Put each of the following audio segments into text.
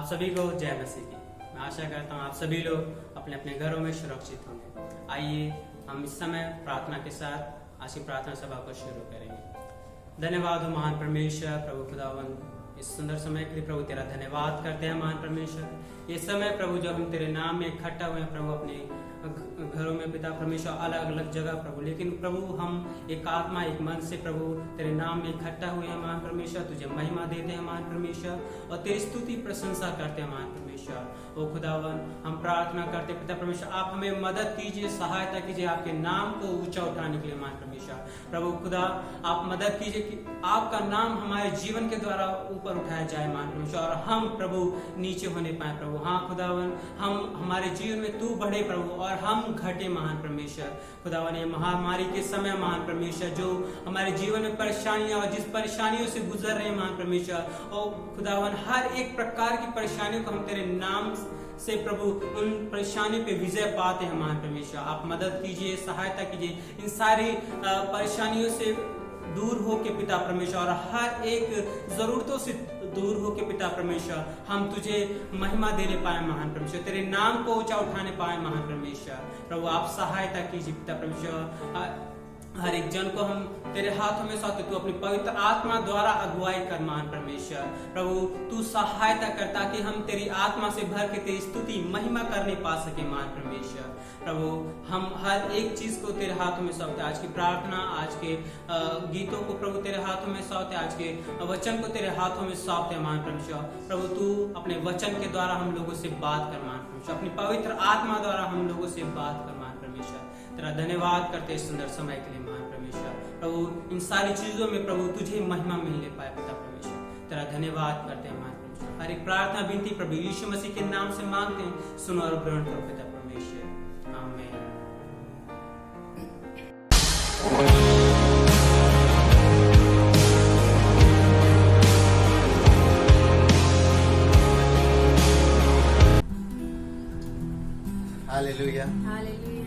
आप सभी को जय मसीह की। मैं आशा करता हूँ आप सभी लोग अपने अपने घरों में सुरक्षित होंगे। आइए हम इस समय प्रार्थना के साथ आज की प्रार्थना सभा को शुरू करेंगे। धन्यवाद हो महान परमेश्वर प्रभु खुदावन, इस सुंदर समय के लिए प्रभु तेरा धन्यवाद करते हैं महान परमेश्वर। ये समय प्रभु जब हम तेरे नाम में इकट्ठा हुए हैं प्रभु, अपने घरों में पिता परमेश्वर अलग अलग जगह प्रभु, लेकिन प्रभु हम एक आत्मा एक मन से प्रभु तेरे नाम में इकट्ठा हुए हैं महान परमेश्वर। तुझे महिमा देते हैं महान परमेश्वर और तेरी स्तुति प्रशंसा करते हैं महान परमेश्वर। ओ खुदावन, हम प्रार्थना करते पिता परमेश्वर, आप हमें मदद कीजिए, सहायता कीजिए आपके नाम को ऊंचा उठाने के लिए महान परमेश्वर। प्रभु खुदा आप मदद कीजिए कि आपका नाम हमारे जीवन के द्वारा ऊपर उठाया जाए महान परमेश्वर और हम प्रभु नीचे होने पाए प्रभु। हाँ खुदावन, हम हमारे जीवन में तू बढ़े प्रभु और हम घटे महान परमेश्वर। खुदावन, ये महामारी के समय महान परमेश्वर जो हमारे जीवन में परेशानियां और जिस परेशानियों से गुजर रहे हैं महान परमेश्वर, और खुदावन हर एक प्रकार की परेशानियों को हम तेरे नाम से प्रभु उन परेशानियों पे विजय पाते हैं महान परमेश्वर। आप मदद कीजिए, सहायता कीजिए इन सारी परेशानियों से दूर हो के पिता परमेश्वर और हर एक जरूरतों से दूर हो के पिता परमेश्वर हम तुझे महिमा देने पाए महान परमेश्वर, तेरे नाम को ऊंचा उठाने पाए महान परमेश्वर। प्रभु आप सहायता कीजिए पिता परमेश्वर, हर एक जन को हम तेरे हाथों में सौंपते, तू अपनी पवित्र आत्मा द्वारा अगुवाई कर महान परमेश्वर। प्रभु तू सहायता कर ताकि हम तेरी आत्मा से भर के तेरी स्तुति महिमा करने पा सके महान परमेश्वर। प्रभु हम हर एक चीज को तेरे हाथों में सौंपते, आज की प्रार्थना, आज के गीतों को प्रभु तेरे हाथों में सौंपते, आज के वचन को तेरे हाथों में सौंपते महान परमेश्वर। प्रभु तू अपने वचन के द्वारा हम लोगों से बात कर महान परमेश्वर, अपनी पवित्र आत्मा द्वारा हम लोगों से बात कर महान परमेश्वर। तेरा धन्यवाद करते इस सुंदर समय के लिए महान परमेश्वर। प्रभु इन सारी चीजों में प्रभु तुझे महिमा मिलने पाए पिता परमेश्वर, तेरा धन्यवाद करते हैं महान परमेश्वर। हर एक प्रार्थना विनती प्रभु यीशु मसीह के नाम से मांगते हैं, सुनो और ग्रहण करो पिता परमेश्वर, आमीन। Hallelujah,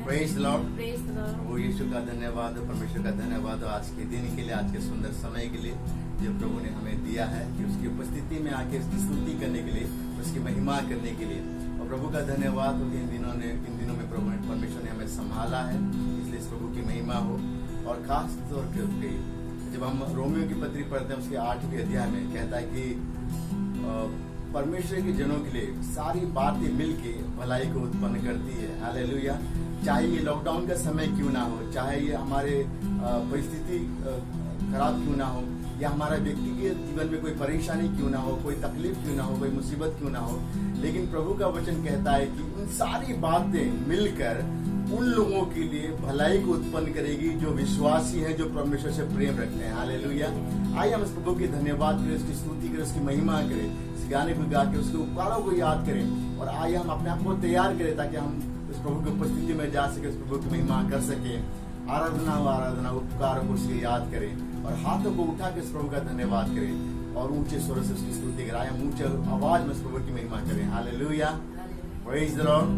praise the Lord. Praise the Lord. वो यीशु का धन्यवाद, परमेश्वर का धन्यवाद आज के दिन के लिए, आज के सुंदर समय के लिए जो प्रभु ने हमें दिया है कि उसकी उपस्थिति में आके उसकी स्तुति करने के लिए, उसकी महिमा करने के लिए। और प्रभु का धन्यवाद इन दिनों में प्रभु परमेश्वर ने हमें संभाला है, इसलिए इस प्रभु की महिमा हो। और खास तौर पे जब हम रोमियो की पत्री पढ़ते हैं उसके 8वें अध्याय में कहता है कि परमेश्वर के जनों के लिए सारी बातें मिलके भलाई को उत्पन्न करती है। हालेलुया। चाहे ये लॉकडाउन का समय क्यों ना हो, चाहे ये हमारे परिस्थिति खराब क्यों ना हो, या हमारा व्यक्ति के जीवन में कोई परेशानी क्यों ना हो, कोई तकलीफ क्यों ना हो, कोई मुसीबत क्यों ना हो, लेकिन प्रभु का वचन कहता है कि उन सारी बातें मिलकर उन लोगों के लिए भलाई को उत्पन्न करेगी जो विश्वासी हैं, जो परमेश्वर से प्रेम रखते हैं। हालेलुया। आइए हम इस प्रभु की धन्यवाद करें, उसकी स्तुति करें, उसकी महिमा करें, इस गाने को गा के उसके उपकारों को याद करें। और आइए हम अपने आप को तैयार करें ताकि हम उस प्रभु की उपस्थिति में जा सके, उस प्रभु की महिमा कर सके। आराधना उपकारों को उसके याद करें और हाथों को उठा के इस प्रभु का धन्यवाद करें और ऊंचे स्वर से उसकी स्तुति करें। आइए हम ऊंचे आवाज में इस प्रभु की महिमा करें। Hallelujah, praise the Lord.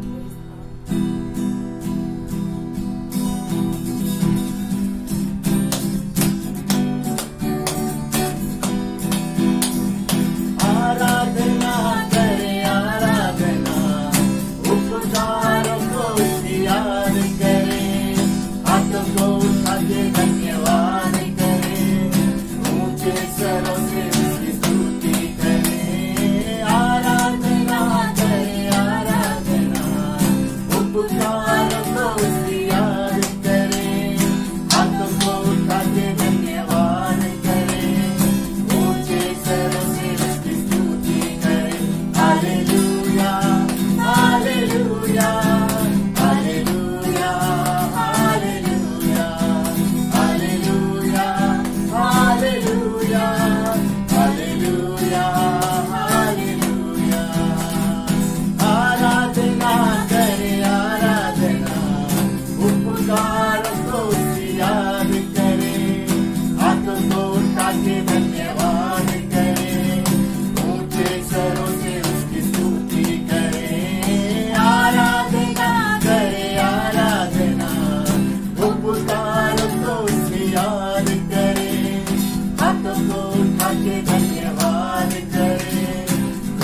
धन्यवाद करें,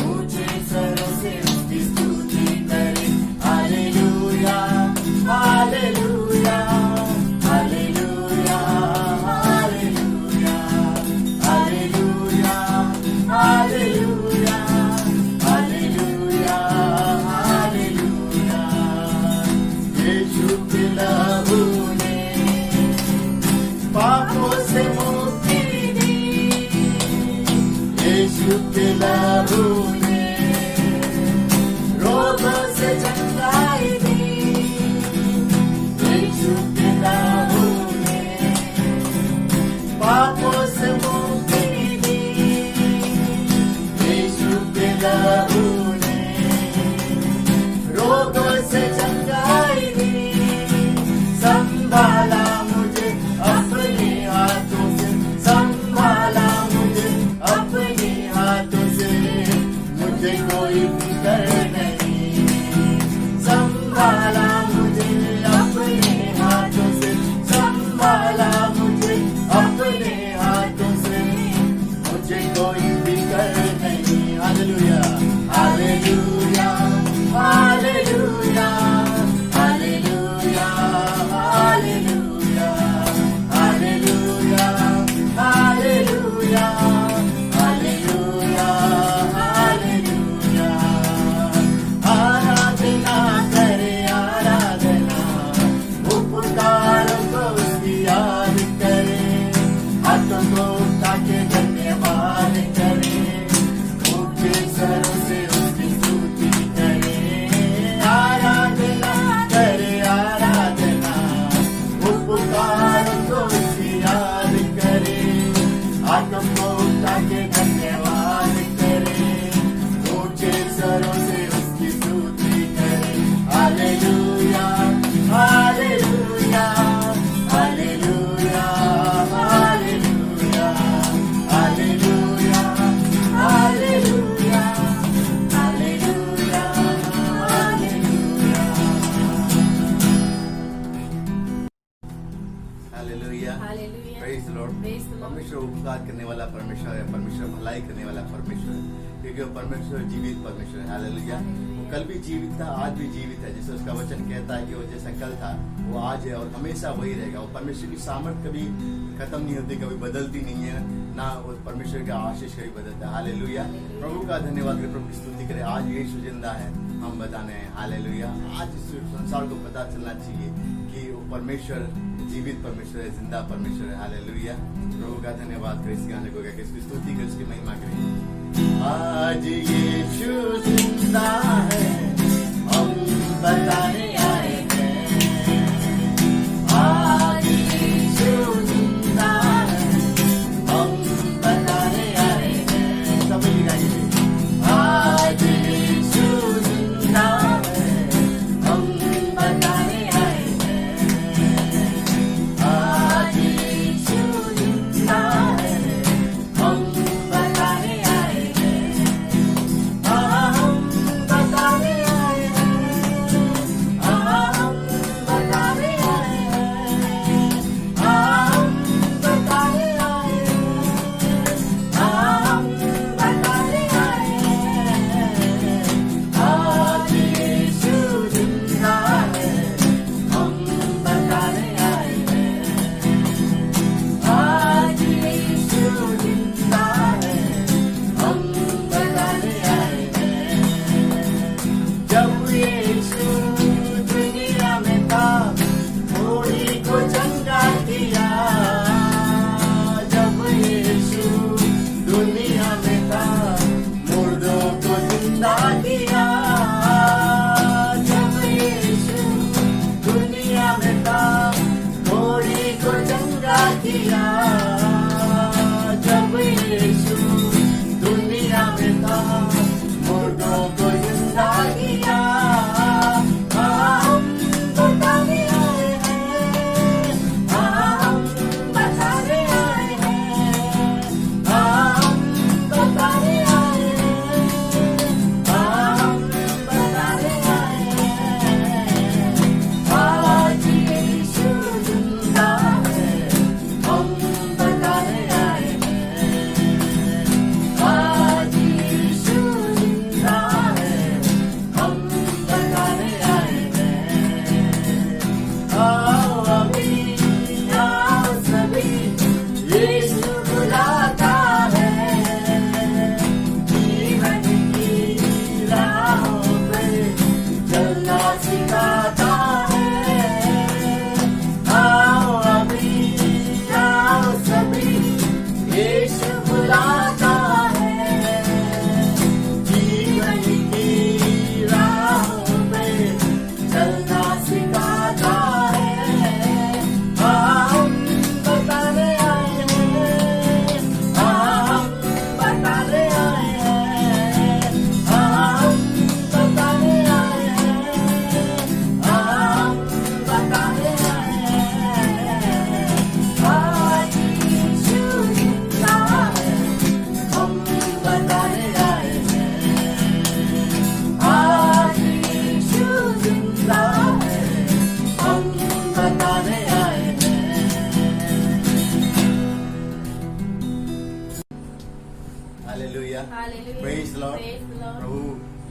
ऊंचे सर यीशु के लहू ने रोगों से चंगाई दी, यीशु के लहू ने पापों से मुक्ति दी, यीशु के लहू ने रोगों से चंगाई दी, संभाला मुझे अपने हाथों से, संभाला मुझे अपने हाथों से, मुझे कोई फिक्र नहीं, संभाला मुझे अपने हाथों से, संभाला मुझे अपने हाथों से, मुझे कोई फिक्र नहीं। Hallelujah hallelujah hallelujah hallelujah hallelujah hallelujah hallelujah hallelujah hallelujah. आराधना करे आराधना, उपकारों को उसकी याद करे, हाथों को उठा के धन्यवाद करे, ऊंचे स्वरों से उसकी स्तुति करे। आराधना करे आराधना, उपकारों को उसकी याद करे, हाथों को उठा के धन्यवाद करे, ऊंचे स्वरों से उसकी स्तुति करे। Hallelujah hallelujah hallelujah hallelujah hallelujah hallelujah hallelujah hallelujah. Hallelujah. Praise the Lord. Praise the Lord. परमेश्वर उपकार करने वाला परमेश्वर है, परमेश्वर भलाई करने वाला परमेश्वर है, क्योंकि वो परमेश्वर जीवित परमेश्वर है। हालेलुया। वो कल भी जीवित था, आज भी जीवित है, जैसे उसका वचन कहता है कि वो जैसा कल था वो आज है और हमेशा वही रहेगा। वो परमेश्वर की सामर्थ कभी खत्म नहीं होती, कभी बदलती नहीं है, ना वो परमेश्वर का आशीष कभी बदलता है। हालेलुया। प्रभु का धन्यवाद करें, प्रभु की स्तुति करें। आज यीशु जिंदा है, हम बताने हैं। हालेलुया। आज इस संसार को पता चलना चाहिए कि वो परमेश्वर जीवित परमेश्वर है, जिंदा परमेश्वर है। हालेलुया। प्रभु का धन्यवाद करें, इस गाने को गाकर इसकी स्तुति करें, इसकी महिमा करें। आज यीशु जिंदा है, हम बताने आए हैं। आज यीशु जिंदा है, हम बताने आए हैं। सब मिल गाइए। आज यीशु जिंदा है, हम बताने आए हैं। आज यीशु जिंदा है, हम बताने आए हैं। हम hallelujah, Hallelujah. Praise Lord. Praise the Lord. प्रभु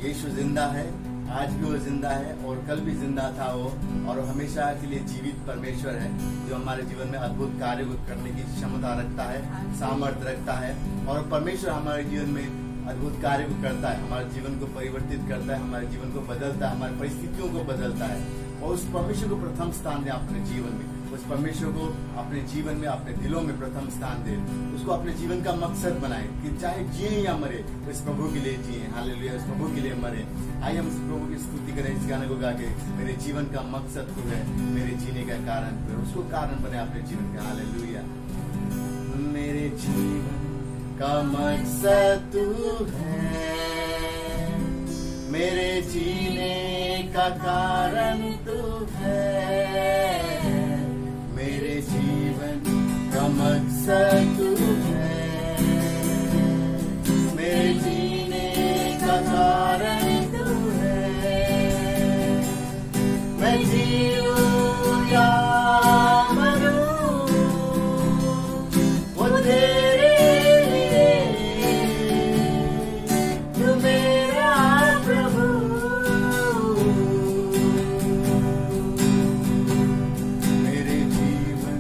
यीशु जिंदा है, आज भी वो जिंदा है और कल भी जिंदा था वो, और वो हमेशा के लिए जीवित परमेश्वर है जो हमारे जीवन में अद्भुत कार्य करने की क्षमता रखता है, सामर्थ्य रखता है। और परमेश्वर हमारे जीवन में अद्भुत कार्य को करता है, हमारे जीवन को परिवर्तित करता है, हमारे जीवन को बदलता है, हमारी परिस्थितियों को बदलता है। और उस परमेश्वर को प्रथम स्थान दें अपने जीवन में, उस परमेश्वर को अपने जीवन में, अपने दिलों में प्रथम स्थान दें, उसको अपने जीवन का मकसद बनाएं कि चाहे जिए या मरे उस प्रभु के लिए जिए। हालेलुया, उस प्रभु के लिए मरे। आइए हम उस प्रभु की स्तुति करें इस गाने को गा के। मेरे जीवन का मकसद तू है, मेरे जीने का कारण तू है, उसको कारण बने अपने जीवन का। हालेलुया, मेरे जीवन का मकसद तू है, मेरे जीने का कारण तू है, मेरे जीवन का मकसद तू है, मेरे जीने का कारण तू है। मैं जीऊं या मरूं वो तेरे लिए, तू मेरा प्रभु। मेरे जीवन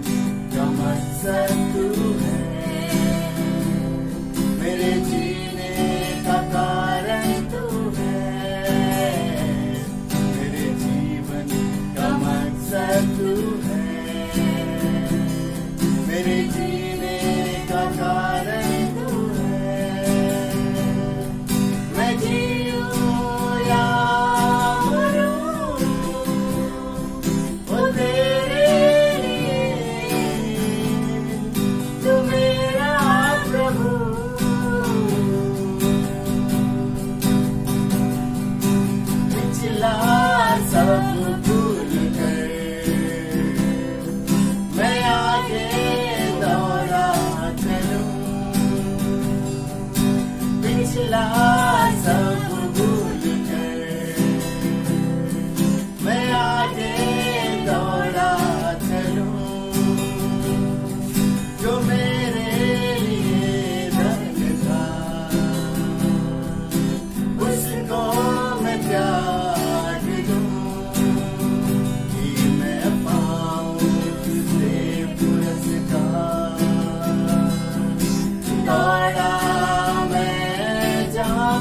का मकसद तू है, मेरे जीने का कारण तू है, मेरे जीवन का मकसद तू है, मेरे जीने का कारण तू है। मैं जीऊं या मरूं वो तेरे लिए, तू मेरा प्रभु। पिछला सब भूल कर मैं आगे दौड़ा चलूं, पिछला सब भूल कर मैं आगे दौड़ा चलूं, जो मेरे लिए धन था उसको मैं त्याग दूं, कि मैं पाऊं तुझसे पुरस्कार। दौड़ा मैं जहाँ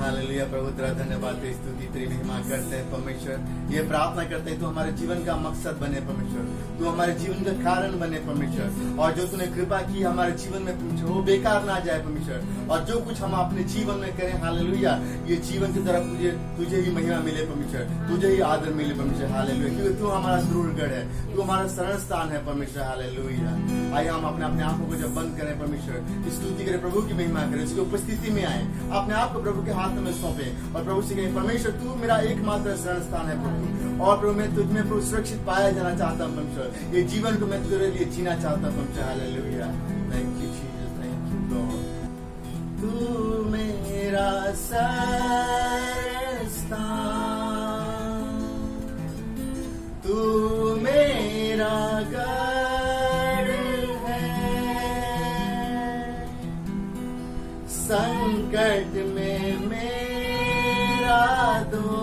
हालेलुया प्रभु तेरा धन्यवाद तेरी स्तुति तेरी महिमा करते हैं परमेश्वर। ये प्रार्थना करते हैं तू हमारे जीवन का मकसद बने परमेश्वर, तू हमारे जीवन का कारण बने परमेश्वर। और जो तूने कृपा की हमारे जीवन में परमेश्वर वो बेकार ना जाए परमेश्वर। और जो कुछ हम अपने जीवन में करें हालेलुया ये जीवन की तरफ तुझे ही महिमा मिले परमेश्वर, तुझे ही आदर मिले परमेश्वर हालेलुया। क्योंकि तू हमारा ध्रुवगढ़ है, तू हमारा शरण स्थान है परमेश्वर हालेलुया। आइए हम अपने आंखों को जब बंद करें परमेश्वर, स्तुति करें, प्रभु की महिमा करें, उसकी उपस्थिति में आए, अपने आप को प्रभु के हाथ में सौंपे और प्रभु से कहें परमेश्वर तू मेरा एकमात्र शरण स्थान है प्रभु। और प्रभु मैं तुझमें प्रभु सुरक्षित पाया जाना चाहता हूँ परमेश्वर। ये जीवन को मैं तेरे लिए जीना चाहता हूँ परमेश्वर hallelujah. Thank you Jesus, thank you Lord. तू मेरा शरण स्थान, तू मेरा गढ़ है, संकट में मेरा दोस्त,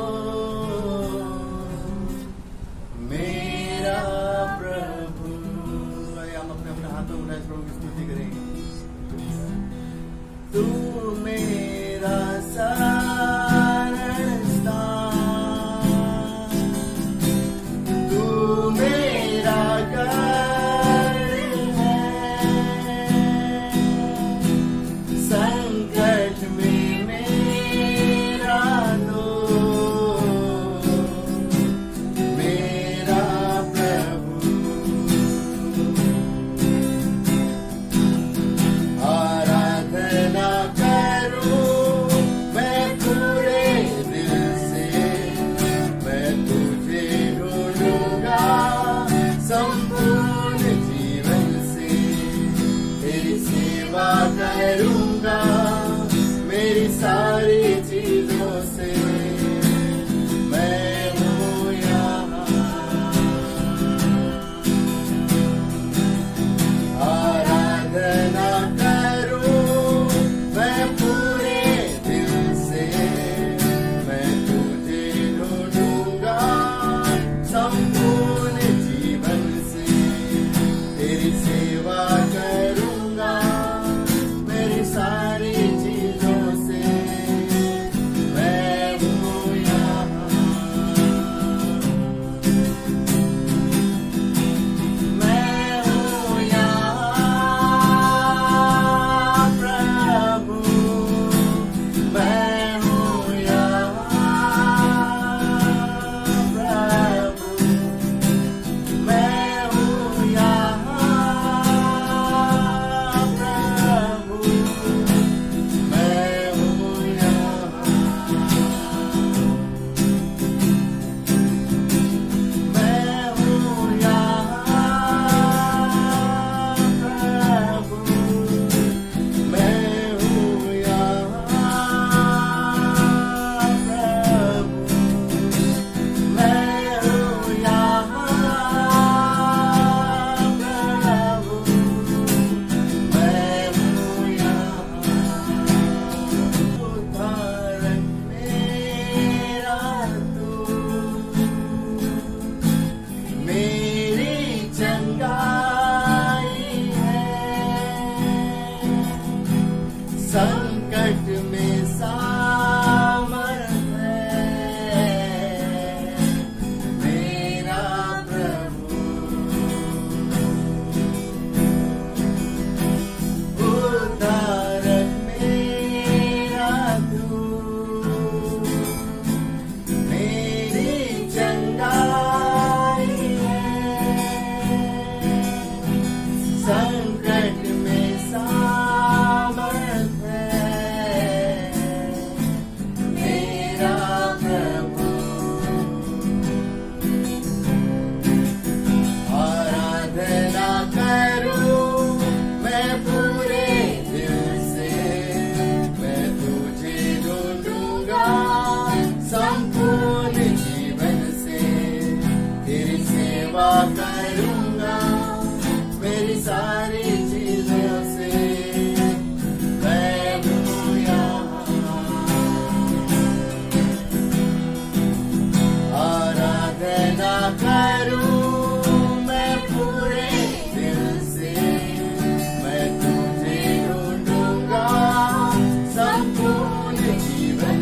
मेरा प्रभु। हम अपने हाथों को उठाए प्रभु की स्तुति करेंगे। तू मेरा शरण स्थान, तू मेरा गढ़ है, संकट में मेरा दोस्त, मेरा प्रभु। आराधना करूं मैं पूरे दिल से, मैं तुझे ढूंढूंगा संपूर्ण जीवन से, तेरी सेवा करूंगा मेरी सारी चीजों से। मैं हूँ यहाँ, आराधना करूं मैं पूरे दिल से, मैं तुझे ढूंढूंगा संपूर्ण जीवन से, तेरी सेवा करूंगा मेरी सारी चीजों से। मैं हूँ यहाँ, मैं हूँ यहाँ प्रभु, मैं हूँ यहाँ प्रभु, मैं हूँ यहाँ प्रभु, मैं हूँ यहाँ, मैं हूँ यहाँ प्रभु, मैं हूँ यहाँ प्रभु, मैं हूँ यहाँ प्रभु, मैं हूँ यहाँ। उद्धारक मेरा तू, मेरी चंगाई है, संकट में सामर्थ है, मेरा प्रभु। उद्धारक मेरा तू, मेरी चंगाई है, संकट में सामर्थ है, मेरा प्रभु। आराधना करूं मैं पूरे दिल से, मैं तुझे ढूंढूंगा संपूर्ण जीवन से, तेरी सेवा करूंगा मेरी सारी चीजों से। मैं हूँ यहाँ, आराधना करूं मैं पूरे दिल से, मैं तुझे ढूंढूंगा संपूर्ण जीवन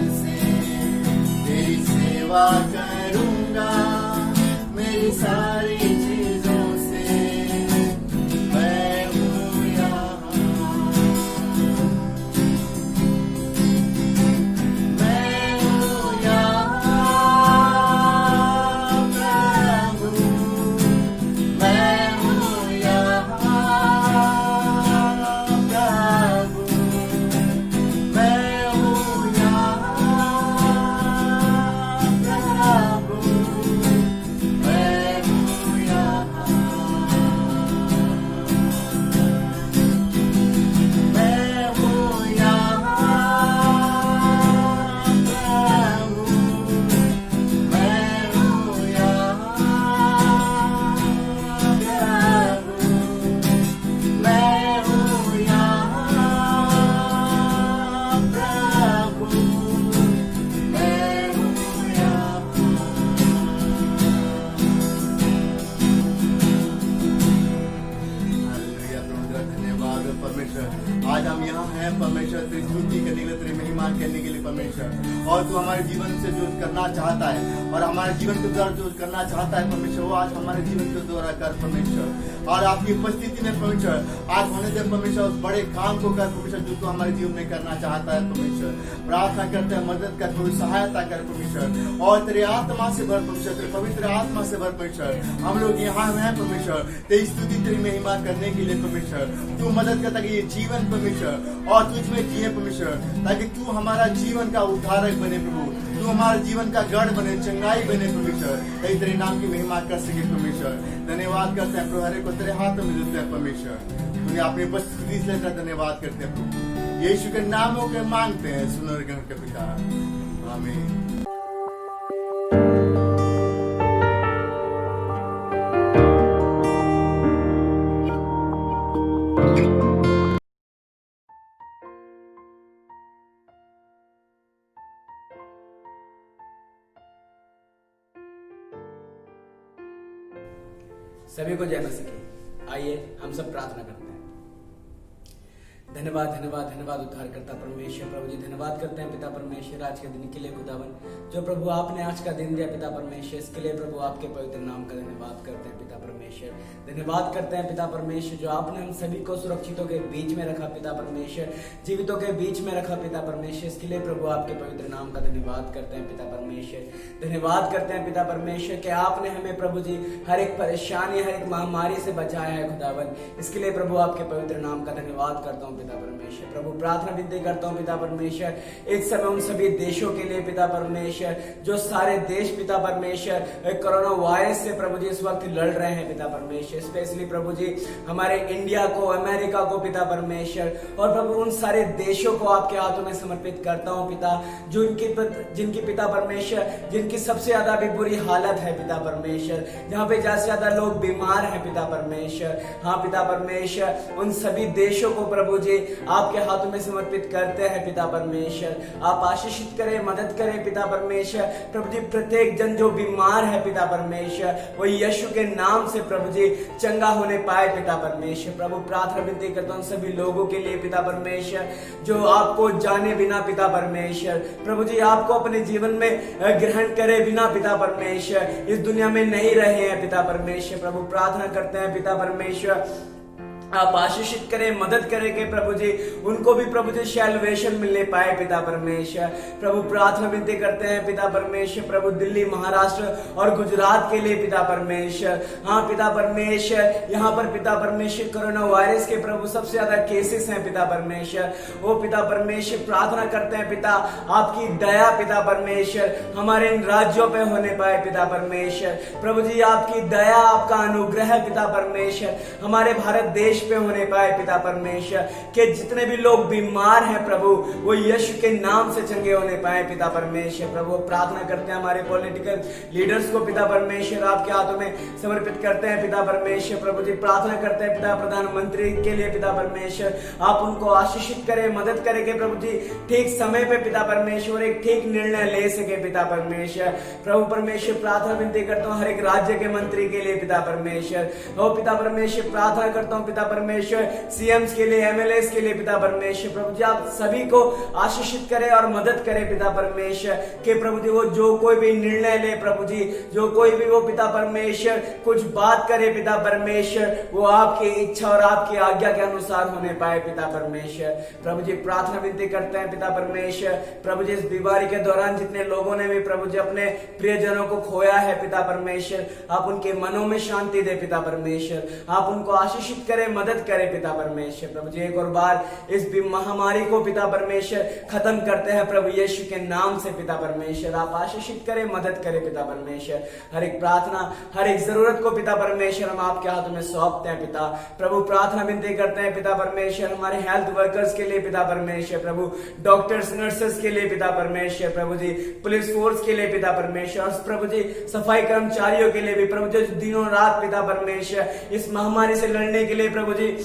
हैं परमेश्वर, तेरी स्तुति करने के लिए, तेरी महिमा करने के लिए परमेश्वर। और तू हमारे जीवन से जो करना चाहता है और हमारे जीवन के द्वारा जो करना चाहता है परमेश्वर, वो आज हमारे जीवन के द्वारा कर परमेश्वर। और आपकी उपस्थिति में परमेश्वर आज होने दे परमेश्वर, उस बड़े काम को कर परमेश्वर जो तू हमारे जीवन में करना चाहता है परमेश्वर। प्रार्थना करते हैं, मदद कर, थोड़ी सहायता कर परमेश्वर, और तेरे आत्मा से भर परमेश्वर, तेरे पवित्र आत्मा से भर परमेश्वर। हम लोग यहाँ हैं परमेश्वर तेरी स्तुति तेरी महिमा करने के लिए परमेश्वर। तू मदद कर ताकि ये जीवन परमेश्वर और तुझ में जिए परमेश्वर, ताकि तू हमारा जीवन का उद्धारक बने प्रभु, तू हमारे जीवन का गढ़ बने, चंगाई बने परमेश्वर, ताकि तेरे नाम की महिमा कर सके परमेश्वर। धन्यवाद करते हैं प्रभु, हर एक को तेरे हाथों में देते हैं परमेश्वर। तूने अपनी उपस्थिति से धन्यवाद करते हैं प्रभु, यीशु के नामों के मांगते हैं, सुनो गण के पिता, आमीन। सभी को जय मसीह की। आइए हम सब प्रार्थना करते हैं। धन्यवाद धन्यवाद धन्यवाद उद्धारकर्ता परमेश्वर। प्रभु जी धन्यवाद करते हैं पिता परमेश्वर आज के दिन के लिए खुदावन, जो प्रभु आपने आज का दिन दिया पिता परमेश्वर, इसके लिए प्रभु आपके पवित्र नाम का धन्यवाद करते हैं पिता परमेश्वर। धन्यवाद करते हैं पिता परमेश्वर जो आपने हम सभी को सुरक्षितों के बीच में रखा पिता परमेश्वर, जीवितों के बीच में रखा पिता परमेश्वर, इसके लिए प्रभु आपके पवित्र नाम का धन्यवाद करते हैं पिता परमेश्वर। धन्यवाद करते हैं पिता परमेश्वर कि आपने हमें प्रभु जी हर एक परेशानी, हर एक महामारी से बचाया है खुदावन, इसके लिए प्रभु आपके पवित्र नाम का धन्यवाद करता हूँ पिता परमेश्वर। प्रभु प्रार्थना विनती करता हूँ पिता परमेश्वर एक समय उन सभी देशों के लिए पिता परमेश्वर, जो सारे देश पिता परमेश्वर कोरोना वायरस से प्रभु जी इस वक्त लड़ रहे हैं पिता परमेश्वर। स्पेशली प्रभु जी हमारे इंडिया को, अमेरिका को पिता परमेश्वर, और प्रभु उन सारे देशों को आपके हाथों में समर्पित करता हूँ पिता, जो जिनकी पिता परमेश्वर, जिनकी सबसे ज्यादा भी बुरी हालत है पिता परमेश्वर, जहाँ पे ज्यादा से ज्यादा लोग बीमार हैं पिता परमेश्वर। हाँ पिता परमेश्वर, उन सभी देशों को प्रभु जी आपके हाथों में समर्पित करते हैं पिता परमेश्वर। आप आशीषित करें, मदद करें पिता परमेश्वर। प्रभु जी प्रत्येक जन जो बीमार है पिता परमेश्वर, वो यीशु के नाम से प्रभु जी चंगा होने पाए पिता परमेश्वर। प्रभु प्रार्थना विनती करता हूँ सभी लोगों के लिए पिता परमेश्वर, जो आपको जाने बिना पिता परमेश्वर, प्रभु जी आपको अपने जीवन में ग्रहण करे बिना पिता परमेश्वर इस दुनिया में नहीं रहे हैं पिता परमेश्वर। प्रभु प्रार्थना करते हैं पिता परमेश्वर आप आशीषित करें, मदद करें कि प्रभु जी उनको भी प्रभु जी सैल्वेशन मिलने पाए पिता परमेश्वर। प्रभु प्रार्थना विनती करते हैं पिता परमेश्वर, प्रभु दिल्ली, महाराष्ट्र और गुजरात के लिए पिता परमेश्वर। हाँ पिता परमेश्वर, यहाँ पर पिता परमेश्वर कोरोना वायरस के प्रभु सबसे ज्यादा केसेस हैं पिता परमेश्वर। वो पिता परमेश्वर प्रार्थना करते हैं पिता आपकी दया पिता परमेश्वर हमारे इन राज्यों पे होने पाए पिता परमेश्वर। प्रभु जी आपकी दया, आपका अनुग्रह पिता परमेश्वर हमारे भारत देश पे होने पाए पिता परमेश्वर, के जितने भी लोग बीमार हैं प्रभु वो यीशु के नाम से चंगे होने पाए पिता परमेश्वर। प्रभु प्रार्थना करते हैं हमारे पॉलिटिकल लीडर्स को पिता परमेश्वर आपके हाथों में समर्पित करते हैं पिता परमेश्वर। प्रभु जी प्रार्थना करते हैं पिता प्रधानमंत्री के लिए पिता परमेश्वर, आप उनको आशीषित करें, मदद करें कि प्रभु जी ठीक समय पे पिता परमेश्वर एक ठीक निर्णय ले सके पिता परमेश्वर। प्रभु परमेश्वर प्रार्थना विनती करता हूँ हर एक राज्य के मंत्री के लिए पिता परमेश्वर। ओ पिता परमेश्वर प्रार्थना करता हूँ पिता परमेश्वर सीएम्स के लिए, एमएलएस के लिए पिता परमेश्वर। प्रभु जी आप सभी को आशीषित करें और मदद करें पिता परमेश्वर के प्रभु जी वो जो कोई भी निर्णय ले प्रभु जी, जो कोई भी वो पिता परमेश्वर कुछ बात करे पिता परमेश्वर, वो आपकी इच्छा और आपकी आज्ञा के अनुसार होने पाए पिता परमेश्वर। प्रभु जी प्रार्थना विनती करते हैं पिता परमेश्वर, प्रभु जी इस बीमारी के दौरान जितने लोगों ने भी प्रभु जी अपने प्रियजनों को खोया है पिता परमेश्वर, आप उनके मनों में शांति दे पिता परमेश्वर, आप उनको आशीषित करें, मदद करें पिता परमेश्वर। प्रभु जी एक और बार इस महामारी को पिता परमेश्वर खत्म करते हैं प्रभु यीशु के नाम से पिता परमेश्वर, आप आशीषित करें, मदद करें पिता परमेश्वर। हर एक प्रार्थना, हर एक जरूरत को पिता परमेश्वर हम आपके हाथों में सौंपते हैं पिता। प्रभु प्रार्थना विनती करते हैं पिता परमेश्वर हमारे हेल्थ वर्कर्स के लिए पिता परमेश्वर, प्रभु डॉक्टर्स, नर्सेस के लिए पिता परमेश्वर, प्रभु जी पुलिस फोर्स के लिए पिता परमेश्वर, और प्रभु जी सफाई कर्मचारियों के लिए भी प्रभु जी दिनों रात पिता परमेश्वर इस महामारी से लड़ने के लिए प्रभु जी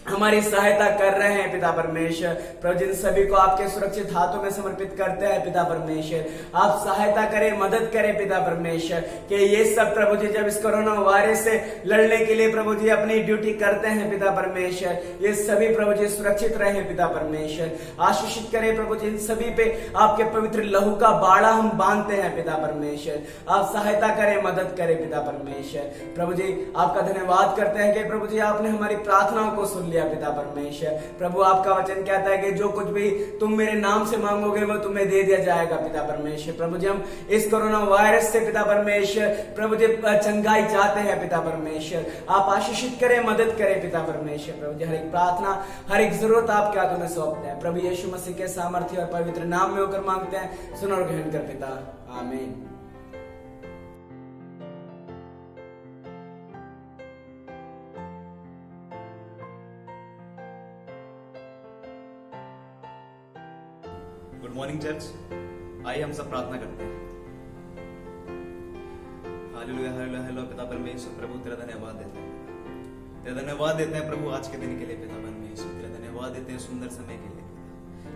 हमारी सहायता कर रहे हैं पिता परमेश्वर। प्रभु जिन सभी को आपके सुरक्षित हाथों में समर्पित करते हैं पिता परमेश्वर, आप सहायता करें, मदद करें पिता परमेश्वर कि ये सब प्रभु जी जब इस कोरोना वायरस से लड़ने के लिए प्रभु जी अपनी ड्यूटी करते हैं पिता परमेश्वर, ये सभी प्रभु जी सुरक्षित रहे पिता परमेश्वर। आशीषित करें प्रभु जी इन सभी पे आपके पवित्र लहू का बाड़ा हम बांधते हैं पिता परमेश्वर। आप सहायता करें, मदद करें पिता परमेश्वर। प्रभु जी आपका धन्यवाद करते हैं कि प्रभु जी आपने हमारी प्रार्थनाओं को सुन लिया पिता परमेश्वर। प्रभु आपका वचन कहता है कि जो कुछ भी तुम मेरे नाम से मांगोगे वो तुम्हें दे दिया जाएगा पिता परमेश्वर। प्रभु जी हम इस कोरोना वायरस से पिता परमेश्वर प्रभु जी चंगाई चाहते हैं पिता परमेश्वर। आप आशीषित करें, मदद करें पिता परमेश्वर। प्रभु जी हर एक प्रार्थना, हर एक जरूरत आपके हाथों में सौंपते हैं। प्रभु यीशु मसीह के सामर्थ्य और पवित्र नाम में होकर मांगते हैं, सुनो और ग्रहण कर पिता, आमीन। गुड मॉर्निंग चर्च, आइए हम सब प्रार्थना करते हैं। Hallelujah hallelujah hallelujah. पिता परमेश्वर प्रभु तेरा धन्यवाद देते हैं, तेरा धन्यवाद देते हैं प्रभु आज के दिन के लिए पिता परमेश्वर। तेरा धन्यवाद देते हैं सुंदर समय के लिए,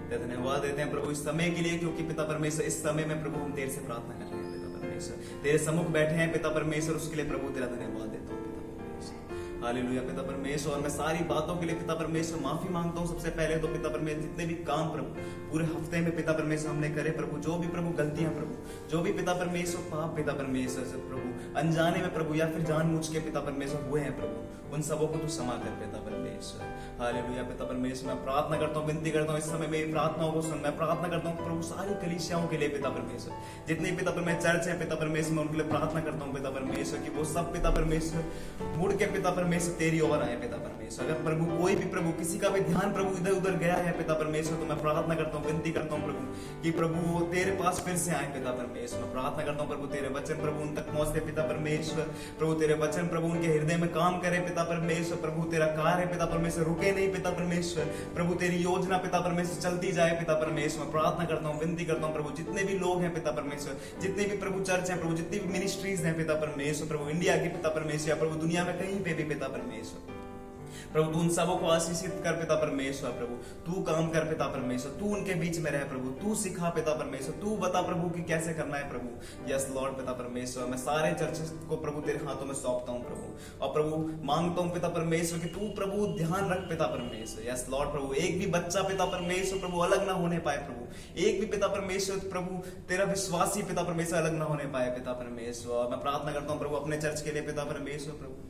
तेरा धन्यवाद देते हैं प्रभु इस समय के लिए, क्योंकि पिता परमेश्वर इस समय में प्रभु हम तेरे से प्रार्थना कर रहे हैं पिता परमेश्वर। तेरे सम्मुख बैठे हैं पिता परमेश्वर, उसके लिए प्रभु तेरा धन्यवाद देता हूँ पिता परमेश्वर। हालेलुया पिता परमेश्वर। और मैं सारी बातों के लिए पिता परमेश्वर माफी मांगता हूँ। सबसे पहले तो पिता परमेश्वर जितने भी काम प्रभु पूरे हफ्ते में पिता परमेश्वर हमने करे प्रभु, जो भी प्रभु गलतियां प्रभु, जो भी पिता परमेश्वर पाप पिता परमेश्वर से प्रभु अनजाने में प्रभु या फिर जानबूझ के पिता परमेश्वर हुए हैं प्रभु, उन सबों को तू क्षमा कर पिता परमेश्वर। हालेलुया पिता परमेश्वर। मैं प्रार्थना करता हूँ, विनती करता हूँ इस समय मेरी प्रार्थनाओं को सुन। मैं प्रार्थना करता हूँ प्रभु सारी कलीसियाओं के लिए पिता परमेश्वर, जितने पिता परमेश्वर चर्च है पिता परमेश्वर, मैं उनके लिए प्रार्थना करता हूँ पिता परमेश्वर कि वो सब पिता परमेश्वर मुड़ के पिता परमेश्वर तेरी ओर आए पिता परमेश्वर। अगर प्रभु कोई भी प्रभु किसी का भी ध्यान प्रभु इधर उधर गया है पिता परमेश्वर, तो मैं प्रार्थना करता हूँ, विनती करता हूँ प्रभु कि प्रभु वो तेरे पास फिर से आए पिता परमेश्वर। मैं प्रार्थना करता हूँ प्रभु तेरे वचन प्रभु उन तक पहुंचते पिता परमेश्वर। प्रभु तेरे वचन प्रभु उनके हृदय में काम करे पिता परमेश्वर। प्रभु तेरा कार्य पिता परमेश्वर रुके नहीं पिता परमेश्वर। प्रभु तेरी योजना पिता परमेश्वर चलती जाए पिता परमेश्वर। प्रार्थना करता हूँ, विनती करता हूँ प्रभु जितने भी लोग हैं पिता परमेश्वर, जितने भी प्रभु चर्च है प्रभु, जितनी भी मिनिस्ट्रीज हैं पिता परमेश्वर, प्रभु इंडिया की पिता परमेश्वर, प्रभु दुनिया में कहीं पे भी पिता परमेश्वर, प्रभु तू उन सबों को आशीषित कर पिता परमेश्वर। प्रभु तू काम कर पिता परमेश्वर, तू उनके बीच में रह प्रभु, तू सिखा पिता परमेश्वर, तू बता प्रभु कि कैसे करना है प्रभु। यस लॉर्ड पिता परमेश्वर। मैं सारे चर्चेस को प्रभु तेरे हाथों में सौंपता हूँ प्रभु, और प्रभु मांगता हूँ पिता परमेश्वर कि तू प्रभु ध्यान रख पिता परमेश्वर। यस लॉर्ड प्रभु एक भी बच्चा पिता परमेश्वर प्रभु अलग ना होने पाए प्रभु, एक भी पिता परमेश्वर प्रभु तेरा विश्वासी पिता परमेश्वर अलग ना होने पाए पिता परमेश्वर। मैं प्रार्थना करता हूँ प्रभु अपने चर्च के लिए पिता परमेश्वर प्रभु।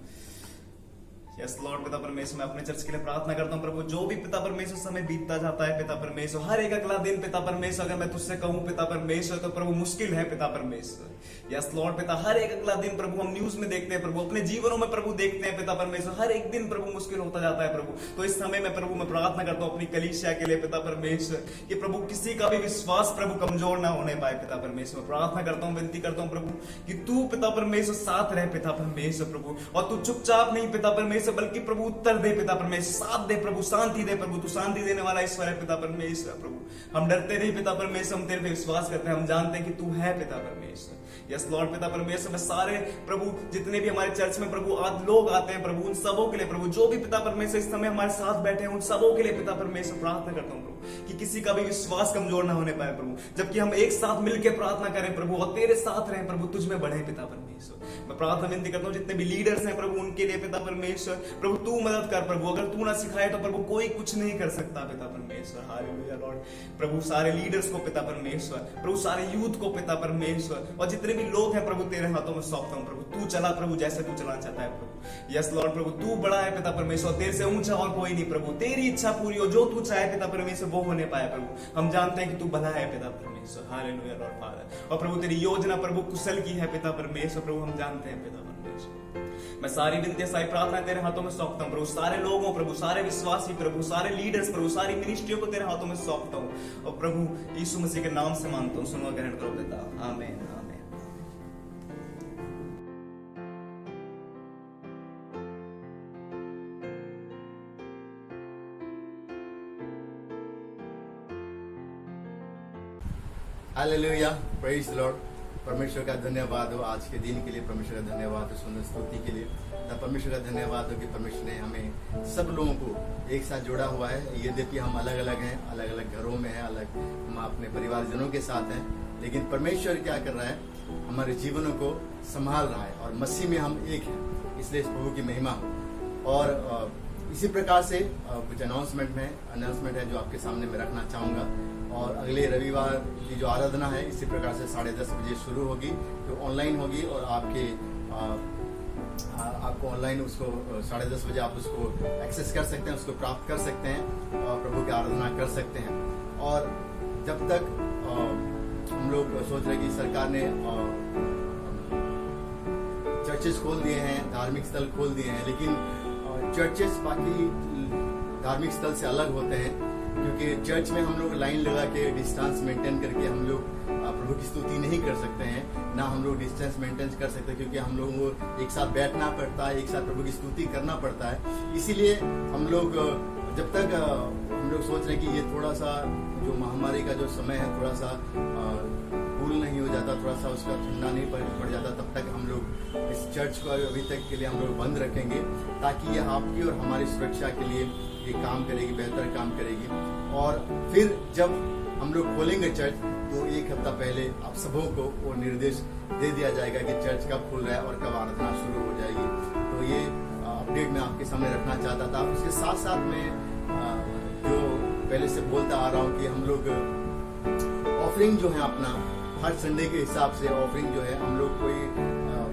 यस लॉर्ड पिता परमेश्वर। मैं अपने चर्च के लिए प्रार्थना करता हूँ प्रभु, जो भी पिता परमेश्वर समय बीतता जाता है पिता परमेश्वर, हर एक अगला दिन पिता परमेश्वर अगर मैं तुझसे कहूँ पिता परमेश्वर तो प्रभु मुश्किल है पिता परमेश्वर। यस लॉर्ड पिता हर एक अगला दिन प्रभु हम न्यूज में देखते हैं प्रभु, अपने जीवनों में प्रभु देखते हैं पिता परमेश्वर, हर एक दिन प्रभु मुश्किल होता जाता है प्रभु। तो इस समय में प्रभु मैं प्रार्थना करता हूँ अपनी कलीसिया के लिए पिता परमेश्वर कि प्रभु किसी का भी विश्वास प्रभु कमजोर ना होने पाए पिता परमेश्वर। प्रार्थना करता हूँ, विनती करता हूँ प्रभु कि तू पिता परमेश्वर साथ रहे पिता परमेश्वर प्रभु, और तू चुपचाप नहीं पिता परमेश्वर बल्कि प्रभु उत्तर दे पिता परमेश्वर, साथ दे प्रभु, शांति दे प्रभु, तू शांति देने वाला ईश्वर है पिता परमेश्वर। प्रभु हम डरते नहीं पिता परमेश्वर, हम तेरे पे विश्वास करते हैं, हम जानते हैं कि तू है पिता परमेश्वर। यस लॉर्ड पिता परमेश्वर। मैं सारे प्रभु जितने भी हमारे चर्च में प्रभु आज लोग आते हैं प्रभु, उन सबों के लिए प्रभु, जो भी पिता परमेश्वर इस समय हमारे साथ बैठे हैं उन सबों के लिए पिता परमेश्वर प्रार्थना करता हूँ प्रभु कि किसी का भी विश्वास कमजोर ना होने पाए प्रभु, जबकि हम एक साथ मिलकर प्रार्थना करें प्रभु और तेरे साथ रहें प्रभु, तुझ में बढ़े पिता परमेश्वर। मैं प्रार्थना विनती करता हूँ जितने भी लीडर्स हैं प्रभु उनके लिए पिता परमेश्वर, प्रभु तू मदद कर प्रभु, अगर तू ना सिखाए तो प्रभु कोई कुछ नहीं कर सकता पिता परमेश्वर। हालेलुया लॉर्ड प्रभु सारे लीडर्स को पिता परमेश्वर, प्रभु सारे यूथ को पिता परमेश्वर, और जितने भी लोग हैं प्रभु तेरे हाथों में सौंपता हूँ प्रभु, तू चला प्रभु जैसे तू चलाना चाहता है प्रभु। यस लॉर्ड प्रभु तू बड़ा है पिता परमेश्वर, तेरे से ऊंचा और कोई नहीं प्रभु, तेरी इच्छा पूरी हो, जो तू चाहे पिता परमेश्वर वो होने पाए प्रभु। हम जानते हैं कि तू भला है पिता परमेश्वर। Hallelujah Lord father. और प्रभु तेरी योजना प्रभु कुशल की है पिता परमेश्वर, प्रभु हम जानते हैं पिता परमेश्वर। मैं सारी विनती सारी प्रार्थना तेरे हाथों में सौंपता हूँ प्रभु, सारे लोगों प्रभु, सारे विश्वासी प्रभु, सारे लीडर्स प्रभु, सारी मिनिस्ट्रियों को तेरे हाथों में सौंपता हूँ, और प्रभु यीशु मसीह के नाम से मांगता हूँ, सुनो ग्रहण करो पिता, आमीन आमीन। Hallelujah, praise the Lord. परमेश्वर का धन्यवाद हो आज के दिन के लिए, परमेश्वर का धन्यवाद हो सुंदर स्तुति के लिए। परमेश्वर का धन्यवाद हो कि परमेश्वर ने हमें सब लोगों को एक साथ जोड़ा हुआ है। यद्यपि हम अलग अलग हैं, अलग अलग घरों में हैं, अलग हम अपने परिवारजनों के साथ हैं, लेकिन परमेश्वर क्या कर रहा है, हमारे जीवनों को संभाल रहा है और मसीह में हम एक हैं। इसलिए इस प्रभु की महिमा हो। और इसी प्रकार से कुछ अनाउंसमेंट है जो आपके सामने मैं रखना चाहूँगा। और अगले रविवार की जो आराधना है इसी प्रकार से 10:30 बजे शुरू होगी, जो ऑनलाइन होगी और आपको ऑनलाइन उसको 10:30 बजे आप उसको एक्सेस कर सकते हैं, उसको प्राप्त कर सकते हैं और प्रभु की आराधना कर सकते हैं। और जब तक हम लोग सोच रहे हैं कि सरकार ने चर्चेस खोल दिए हैं, धार्मिक स्थल खोल दिए हैं, लेकिन चर्चेस बाकी धार्मिक स्थल से अलग होते हैं, क्योंकि चर्च में हम लोग लाइन लगा के डिस्टेंस मेंटेन करके हम लोग प्रभु की स्तुति नहीं कर सकते हैं, ना हम लोग डिस्टेंस मेंटेन कर सकते हैं, क्योंकि हम लोगों को एक साथ बैठना पड़ता है, एक साथ प्रभु की स्तुति करना पड़ता है। इसीलिए हम लोग जब तक हम लोग सोच रहे हैं कि ये थोड़ा सा जो महामारी का जो समय है थोड़ा सा कूल नहीं हो जाता, थोड़ा सा उसका ठंडा नहीं पड़ जाता, तब तक हम लोग इस चर्च को अभी तक के लिए हम लोग बंद रखेंगे, ताकि ये आपकी और हमारी सुरक्षा के लिए ये काम करेगी, बेहतर काम करेगी। और फिर जब हम लोग खोलेंगे चर्च तो एक हफ्ता पहले आप सबों को वो निर्देश दे दिया जाएगा कि चर्च कब खुल रहा है और कब आराधना शुरू हो जाएगी। तो ये अपडेट मैं आपके सामने रखना चाहता था। उसके साथ साथ मैं जो पहले से बोलता आ रहा हूँ कि हम लोग ऑफरिंग जो है अपना हर संडे के हिसाब से ऑफरिंग जो है हम लोग कोई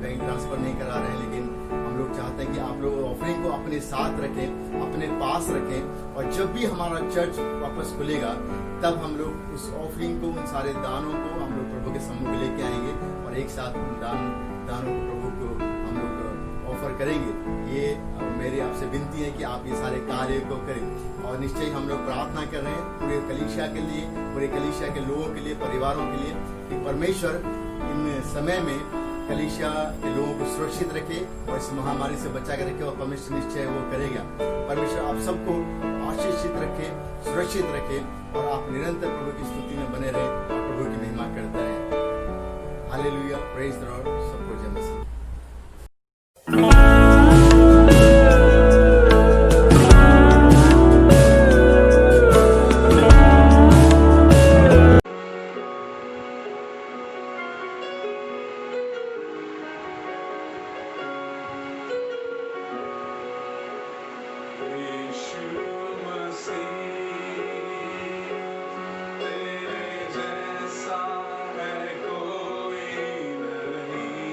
बैंक ट्रांसफर नहीं करा रहे हैं, लेकिन हम लोग चाहते हैं कि आप लोग ऑफरिंग को अपने साथ रखें, अपने पास रखें, और जब भी हमारा चर्च वापस खुलेगा तब हम लोग उस ऑफरिंग को, उन सारे दानों को हम लोग प्रभु के सम्मुख लेके आएंगे और एक साथ उन दानों को प्रभु को हम लोग ऑफर करेंगे। ये मेरी आपसे विनती है कि आप ये सारे कार्य को करें। और निश्चय हम लोग प्रार्थना कर रहे हैं पूरे कलीसिया के लिए, पूरे कलीसिया के लोगों के लिए, परिवारों के लिए, कि परमेश्वर इन समय में कलीसिया के लोगों को सुरक्षित रखे और इस महामारी से बचा के रखे, और परमेश्वर निश्चय वो करेगा। परमेश्वर आप सबको आशीषित रखे, सुरक्षित रखे, और आप निरंतर प्रभु की स्तुति में बने रहे और प्रभु की महिमा करते रहे। Hallelujah, praise the Lord. सबको जय मसीह। तेरे जैसा है कोई नहीं।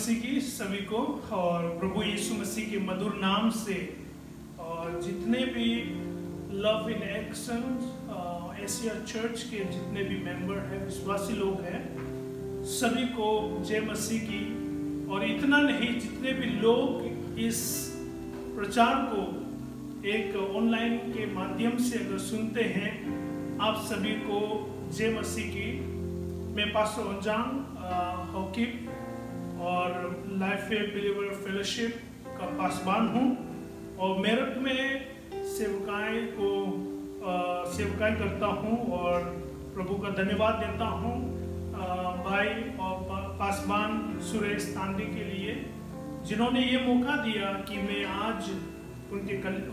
मसीह की सभी को और प्रभु यीशु मसीह के मधुर नाम से और जितने भी love in action Asia church के जितने भी मेंबर हैं, विश्वासी लोग हैं, सभी को जय मसीह की। और इतना नहीं, जितने भी लोग इस प्रचार को एक ऑनलाइन के माध्यम से अगर सुनते हैं, आप सभी को जय मसीह की। मैं पास्टर अंजान हॉकिप और लाइफ बिलीवर फेलोशिप का पासवान हूँ और मेरठ में सेवकाई करता हूँ और प्रभु का धन्यवाद देता हूँ भाई और पासवान सुरेश तांडी के लिए, जिन्होंने ये मौका दिया कि मैं आज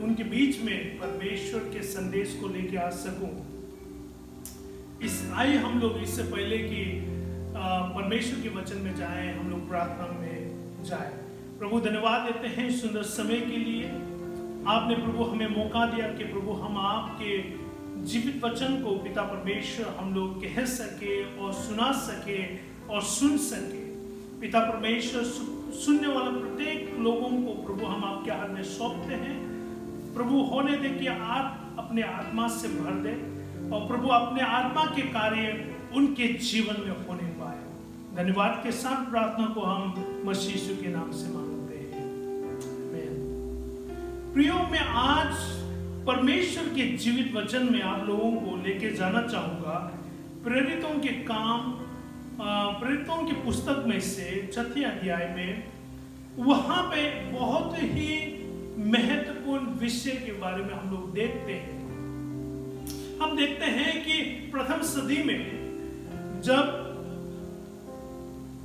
उनके बीच में परमेश्वर के संदेश को लेके आ सकूं। आइए हम लोग इससे पहले कि परमेश्वर के वचन में जाएं, हम लोग प्रार्थना में जाएं। प्रभु धन्यवाद देते हैं सुंदर समय के लिए। आपने प्रभु हमें मौका दिया कि प्रभु हम आपके जीवित वचन को पिता परमेश्वर हम लोग कह सके और सुना सके और सुन सके। पिता परमेश्वर सुनने वाला प्रत्येक लोगों को प्रभु हम आपके हाथ में सौंपते हैं। प्रभु होने दे कि आप अपने आत्मा से भर दे और प्रभु अपने आत्मा के कार्य उनके जीवन में होने पाए। धन्यवाद के साथ प्रार्थना को हम मसीह यीशु के नाम से मांगते हैं, आमीन। प्रियो, मैं आज परमेश्वर के जीवित वचन में आप लोगों को लेके जाना चाहूंगा प्रेरितों के काम, प्रेरितों की पुस्तक में से 6 अध्याय में। वहां पे बहुत ही महत्वपूर्ण विषय के बारे में हम लोग देखते हैं। हम देखते हैं कि प्रथम सदी में जब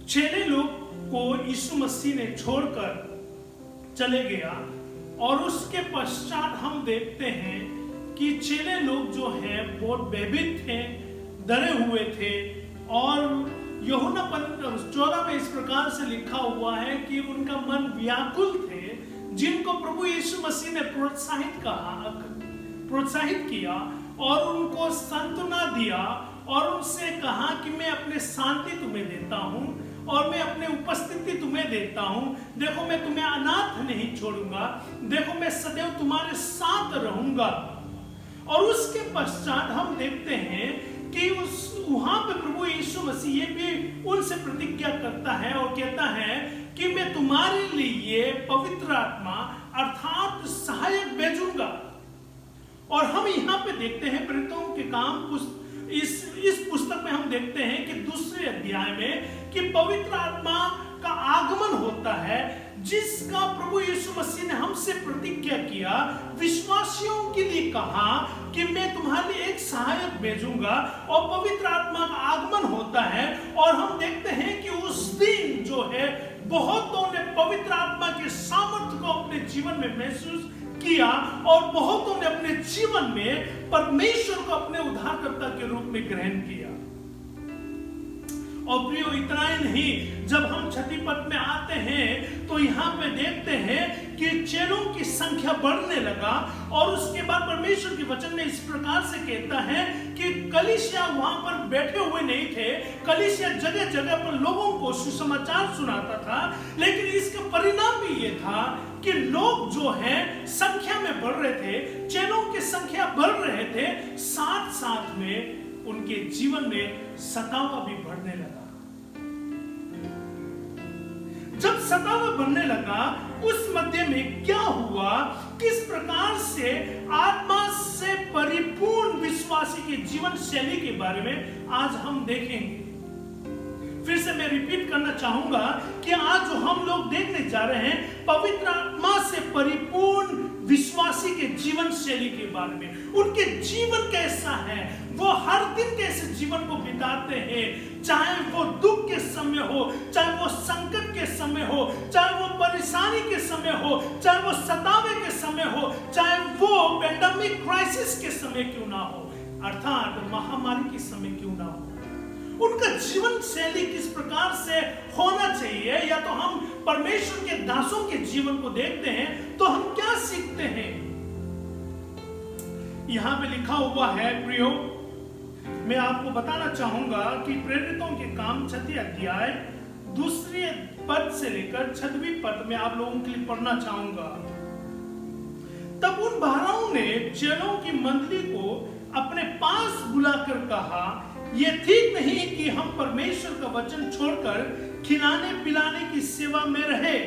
चेले लोग को यीशु मसीह ने छोड़कर चले गया और उसके पश्चात हम देखते हैं कि चेले लोग जो हैं बहुत भयभीत थे, डरे हुए थे। और यूहन्ना 14 में इस प्रकार से लिखा हुआ है कि उनका मन व्याकुल थे, जिनको प्रभु यीशु मसीह ने प्रोत्साहित किया और उनको सांत्वना दिया और उनसे कहा कि मैं अपने शांति तुम्हें देता हूं और मैं अपने उपस्थिति तुम्हें देता हूं। देखो, मैं तुम्हें अनाथ नहीं छोड़ूंगा, देखो मैं सदैव तुम्हारे साथ रहूंगा। और उसके पश्चात हम देखते हैं कि वहां पे प्रभु यीशु मसीह ये भी उनसे प्रतिज्ञा करता है और कहता है कि मैं तुम्हारे लिए पवित्र आत्मा अर्थात सहायक भेजूंगा। और हम यहाँ पे देखते हैं प्रेरितों के काम इस पुस्तक में हम देखते हैं कि 2 अध्याय में कि पवित्र आत्मा का आगमन होता है, जिसका प्रभु यीशु मसीह ने हमसे प्रतिज्ञा किया, विश्वासियों के लिए कहा कि मैं तुम्हारे लिए एक सहायक भेजूंगा। और पवित्र आत्मा का आगमन होता है और हम देखते हैं कि उस दिन जो है बहुतों ने पवित्र आत्मा के सामर्थ्य को अपने जीवन में महसूस किया और बहुतों ने अपने जीवन में परमेश्वर को अपने उद्धारकर्ता के रूप में ग्रहण किया। और प्रियो, इतना ही नहीं, जब हम 6 पद में आते हैं तो यहाँ पे देखते हैं कि चेलों की संख्या बढ़ने लगा। और उसके बाद परमेश्वर के वचन में इस प्रकार से कहता है कि कलीसिया वहां पर बैठे हुए नहीं थे, कलीसिया जगह जगह पर लोगों को सुसमाचार सुनाता था। लेकिन इसका परिणाम भी ये था कि लोग जो हैं संख्या में बढ़ रहे थे, चेलों की संख्या बढ़ रहे थे, साथ साथ में उनके जीवन में सतावा भी बढ़ने लगा। जब सतावा बढ़ने लगा, उस मध्य में क्या हुआ, किस प्रकार से आत्मा से परिपूर्ण विश्वासी के जीवन शैली के बारे में आज हम देखेंगे। फिर से मैं रिपीट करना चाहूंगा कि आज जो हम लोग देखने जा रहे हैं पवित्र आत्मा से परिपूर्ण विश्वासी के जीवन शैली के बारे में। उनके जीवन कैसा है, वो हर दिन कैसे जीवन को बिताते हैं, चाहे वो दुख के समय हो, चाहे वो संकट के समय हो, चाहे वो परेशानी के समय हो, चाहे वो सतावे के समय हो, चाहे वो पेंडेमिक क्राइसिस के समय क्यों ना हो, अर्थात महामारी के समय क्यों ना हो। उनका जीवन शैली किस प्रकार से होना चाहिए, या तो हम परमेश्वर के दासों के जीवन को देखते हैं तो हम क्या सीखते हैं। यहां पे लिखा हुआ है, प्रियो, मैं आपको बताना चाहूंगा कि प्रेरितों के काम 6 अध्याय दूसरे पद से लेकर 6वीं पद में आप लोगों के लिए पढ़ना चाहूंगा। तब उन 12 ने चेलों की मंडली को अपने पास बुलाकर कहा, यह ठीक नहीं कि हम परमेश्वर का वचन छोड़कर खिलाने पिलाने की सेवा में रहे।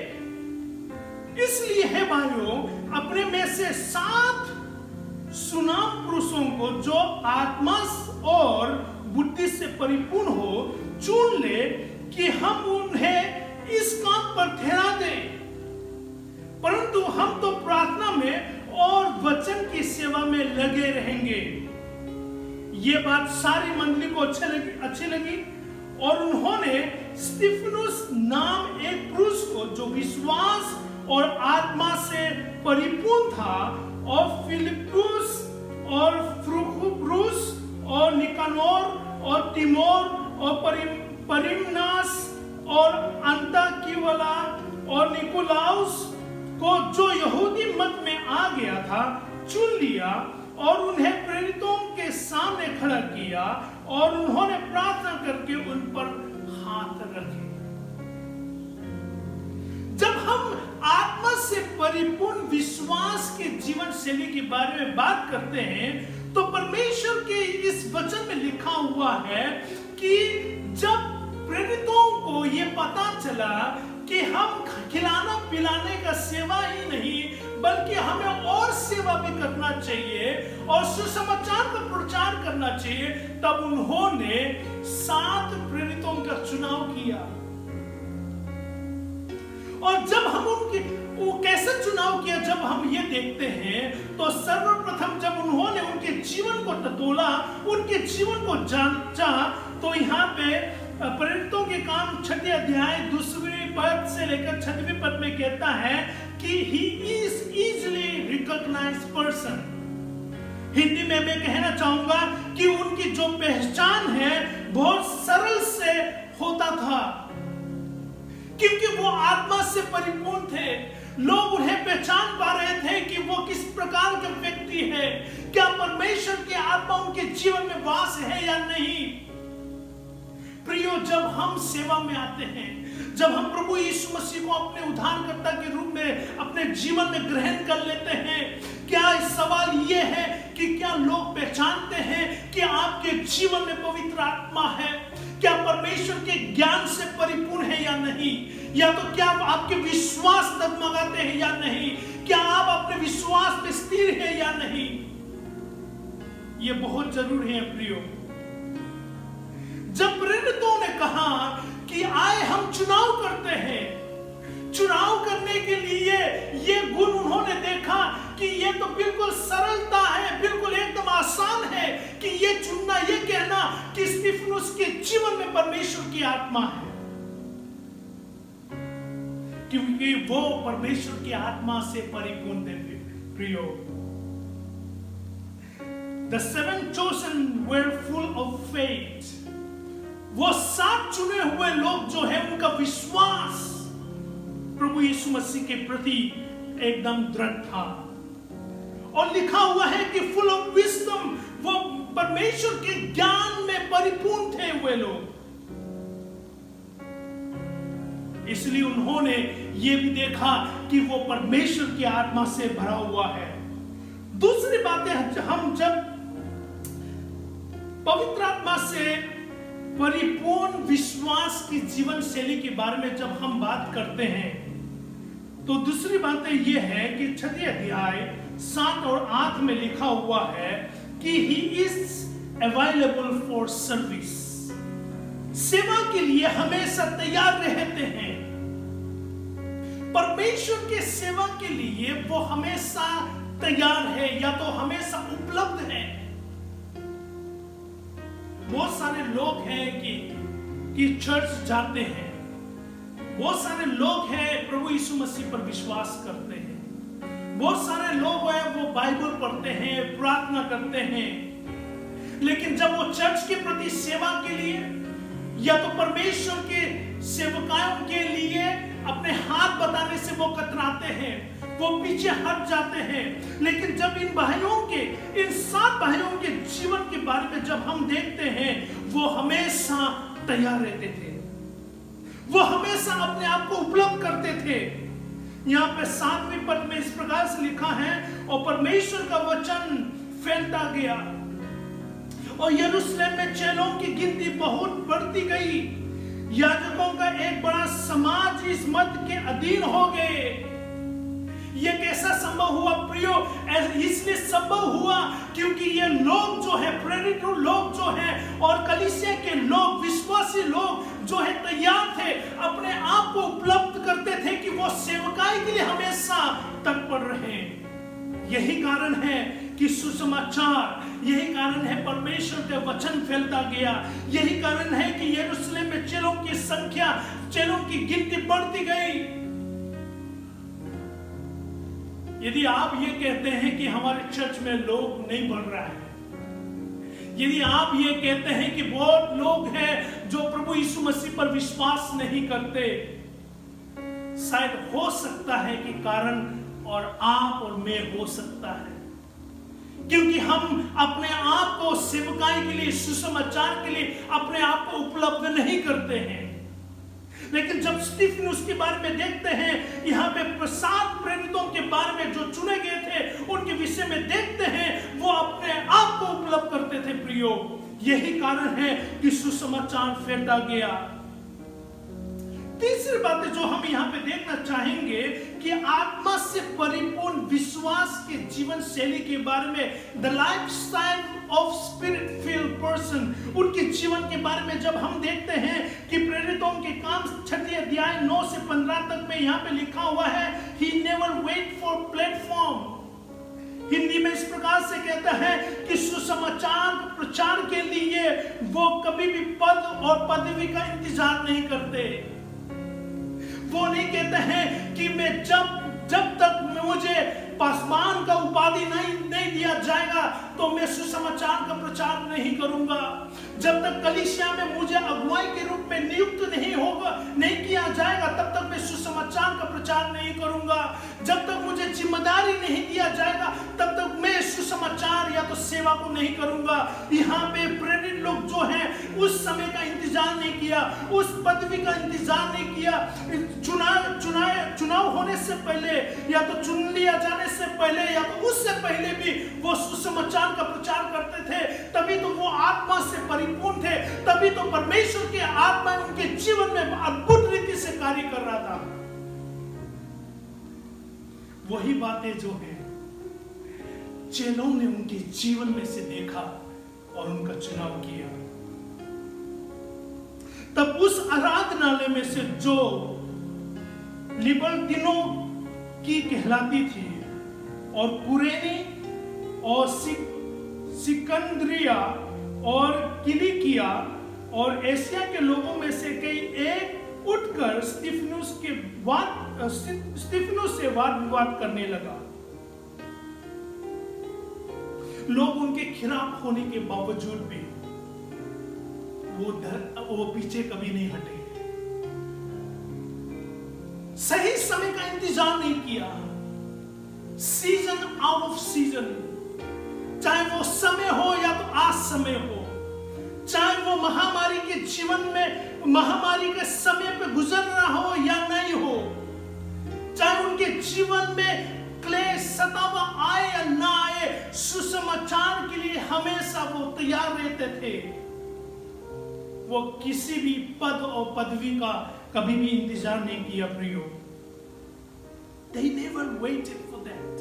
इसलिए है भाइयों, अपने में से 7 सुनाम पुरुषों को जो आत्मा और बुद्धि से परिपूर्ण हो चुन ले कि हम उन्हें इस काम पर ठहरा दें। परंतु हम तो प्रार्थना में और वचन की सेवा में लगे रहेंगे। ये बात सारी मंडली को अच्छी लगी और उन्होंने स्तिफनुस नाम एक पुरुष को जो विश्वास और आत्मा से परिपूर्ण था और फिलिप्पुस और फ्रुखुब्रुस और निकानोर और तिमोर और परिमनास और अंताकिवला और निकोलाउस को जो यहूदी मत में आ गया था चुन लिया और उन्हें प्रेरितों के सामने खड़ा किया और उन्होंने प्रार्थना करके उन पर हाथ रखे। जब हम आत्मा से परिपूर्ण विश्वास के जीवन शैली के बारे में बात करते हैं तो परमेश्वर के इस वचन में लिखा हुआ है कि जब प्रेरितों को यह पता चला कि हम खिलाना पिलाने का सेवा ही नहीं बल्कि हमें और सेवा भी करना चाहिए और सुसमाचार का प्रचार करना चाहिए, तब उन्होंने 7 प्रेरितों का चुनाव किया। और जब हम वो कैसे चुनाव किया, जब हम ये देखते हैं तो सर्वप्रथम जब उन्होंने उनके जीवन को टटोला, उनके जीवन को जांचा, तो यहाँ पे प्रेरितों के काम 6 अध्याय 2वें पद से लेकर 6वें पद में कहता है कि he is easily recognized person। Hindi में मैं कहना चाहूंगा कि उनकी जो पहचान है बहुत सरल से होता था, क्योंकि वो आत्मा से परिपूर्ण थे। लोग उन्हें पहचान पा रहे थे कि वो किस प्रकार के व्यक्ति है, क्या परमेश्वर की आत्मा उनके जीवन में वास है या नहीं। प्रियो, जब हम सेवा में आते हैं, जब हम प्रभु यीशु मसीह को अपने उद्धारकर्ता के रूप में अपने जीवन में ग्रहण कर लेते हैं, क्या इस सवाल ये है कि क्या लोग पहचानते हैं कि आपके जीवन में पवित्र आत्मा है, क्या परमेश्वर के ज्ञान से परिपूर्ण है या नहीं, या तो क्या आपके विश्वास डगमगाते हैं या नहीं, क्या आप अपने विश्वास में स्थिर है या नहीं। ये बहुत जरूरी है प्रियो। जब प्रेरितों ने कहा कि आए हम चुनाव करते हैं, चुनाव करने के लिए ये गुण उन्होंने देखा कि ये तो बिल्कुल सरलता है, बिल्कुल एकदम आसान है कि ये चुनना, ये कहना कि स्तिफनुस के जीवन में परमेश्वर की आत्मा है, क्योंकि वो परमेश्वर की आत्मा से परिपूर्ण थे। प्रियो, The 7 chosen were full of faith। वो 7 चुने हुए लोग जो है उनका विश्वास प्रभु यीशु मसीह के प्रति एकदम दृढ़ था। और लिखा हुआ है कि फुल ऑफ विजडम, वो परमेश्वर के ज्ञान में परिपूर्ण थे वे लोग। इसलिए उन्होंने ये भी देखा कि वो परमेश्वर की आत्मा से भरा हुआ है। दूसरी बात है, हम जब पवित्र आत्मा से परिपूर्ण विश्वास की जीवन शैली के बारे में जब हम बात करते हैं तो दूसरी बात यह है कि 6 अध्याय 7 और 8 में लिखा हुआ है कि he is available for service। सेवा के लिए हमेशा तैयार रहते हैं। परमेश्वर के सेवा के लिए वो हमेशा तैयार है या तो हमेशा उपलब्ध है। बहुत सारे लोग हैं कि चर्च जाते हैं, बहुत सारे लोग हैं प्रभु यीशु मसीह पर विश्वास करते हैं, बहुत सारे लोग हैं वो बाइबल पढ़ते हैं, प्रार्थना करते हैं, लेकिन जब वो चर्च के प्रति सेवा के लिए या तो परमेश्वर के सेवकाओं के लिए अपने हाथ बताने से वो कतराते हैं, वो पीछे हट जाते हैं। लेकिन जब इन भाइयों के, इन 7 भाइयों के जीवन के बारे में जब हम देखते हैं, वो हमेशा तैयार रहते थे, वो हमेशा अपने आप को उपलब्ध करते थे। यहाँ पे 7वें पद में इस प्रकार से लिखा है, और परमेश्वर का वचन फैलता गया और यरूशलेम में चेलों की गिनती बहुत बढ़ती गई। याजकों का एक बड़ा समाज इस मत के अधीन हो गए। ये कैसा संभव हुआ प्रियो? इसलिए संभव हुआ क्योंकि ये लोग जो है, प्रेरित लोग जो है और कलीसिया के लोग, विश्वासी लोग जो है तैयार थे, अपने आप को उपलब्ध करते थे कि वो सेवकाई के लिए हमेशा तत्पर रहे। यही कारण है कि सुसमाचार, यही कारण है परमेश्वर का वचन फैलता गया, यही कारण है कि यरूशलेम में चेलों की संख्या, चेलों की गिनती बढ़ती गई। यदि आप ये कहते हैं कि हमारे चर्च में लोग नहीं बढ़ रहा है, यदि आप ये कहते हैं कि बहुत लोग हैं जो प्रभु यीशु मसीह पर विश्वास नहीं करते, शायद हो सकता है कि कारण और आप और मैं हो सकता है, क्योंकि हम अपने आप को सेवकाई के लिए, सुसमाचार के लिए अपने आप को उपलब्ध नहीं करते हैं। लेकिन जब स्तिफनुस के बारे में देखते हैं, यहाँ पे 7 प्रेरितों के बारे में जो चुने गए थे, उनके विषय में देखते हैं, वो अपने आप को उपलब्ध करते थे प्रियो। यही कारण है कि सुसमाचार फैलता गया। तीसरी बात जो हम यहाँ पे देखना चाहेंगे कि आत्मा से परिपूर्ण विश्वास के जीवन शैली के बारे में, the lifestyle of spirit field person, उनके जीवन के बारे में जब हम देखते हैं कि प्रेरितों के काम 6 अध्याय 9 से 15 तक में यहाँ पे लिखा हुआ है, he never wait for platform। Hindi में इस प्रकार से कहता है कि सुसमाचार प्रचार के लिए वो कभी भी पद और पदवी का इंतजार नहीं करते। वो नहीं कहते हैं कि मैं जब तक मुझे पासवान का उपाधि नहीं दिया जाएगा तो मैं सुसमाचार का प्रचार नहीं करूंगा। जब तक कलीसिया में मुझे अगुवाई के रूप में नियुक्त नहीं किया जाएगा, तब तक मैं सुसमाचार का प्रचार नहीं करूंगा। जब तक मुझे जिम्मेदारी नहीं दिया जाएगा, तब तक मैं सुसमाचार या तो सेवा को नहीं करूंगा। यहाँ पे प्रेरित लोग जो हैं उस समय का इंतजार नहीं किया, उस पदवी का इंतजार नहीं किया। चुनाव होने से पहले या तो चुन लिया जाने से पहले या तो उससे पहले भी वो सुसमाचार का प्रचार करते थे। तभी तो वो आत्मा से परिपूर्ण थे, तभी तो परमेश्वर की आत्मा उनके जीवन में अद्भुत रीति से कार्य कर रहा था। वही बातें जो है चेलों ने उनके जीवन में से देखा और उनका चुनाव किया। तब उस आराधनालय में से जो लिबर्टिनों की कहलाती थी और कुरेनी और सिकंदरिया और किलिकिया और एशिया के लोगों में से कई एक उठकर स्तिफनुस से वाद विवाद करने लगा। लोग उनके खिलाफ होने के बावजूद भी वो पीछे कभी नहीं हटे। सही समय का इंतजार नहीं किया। सीजन आउट ऑफ सीजन, चाहे वो समय हो या तो आज समय हो, चाहे वो महामारी के जीवन में, महामारी के समय पे गुजर रहा हो या नहीं हो, चाहे उनके जीवन में क्लेश सतावा आए या ना आए, सुसमाचार के लिए हमेशा वो तैयार रहते थे। वो किसी भी पद और पदवी का कभी भी इंतजार नहीं किया प्रियो। They never waited for that.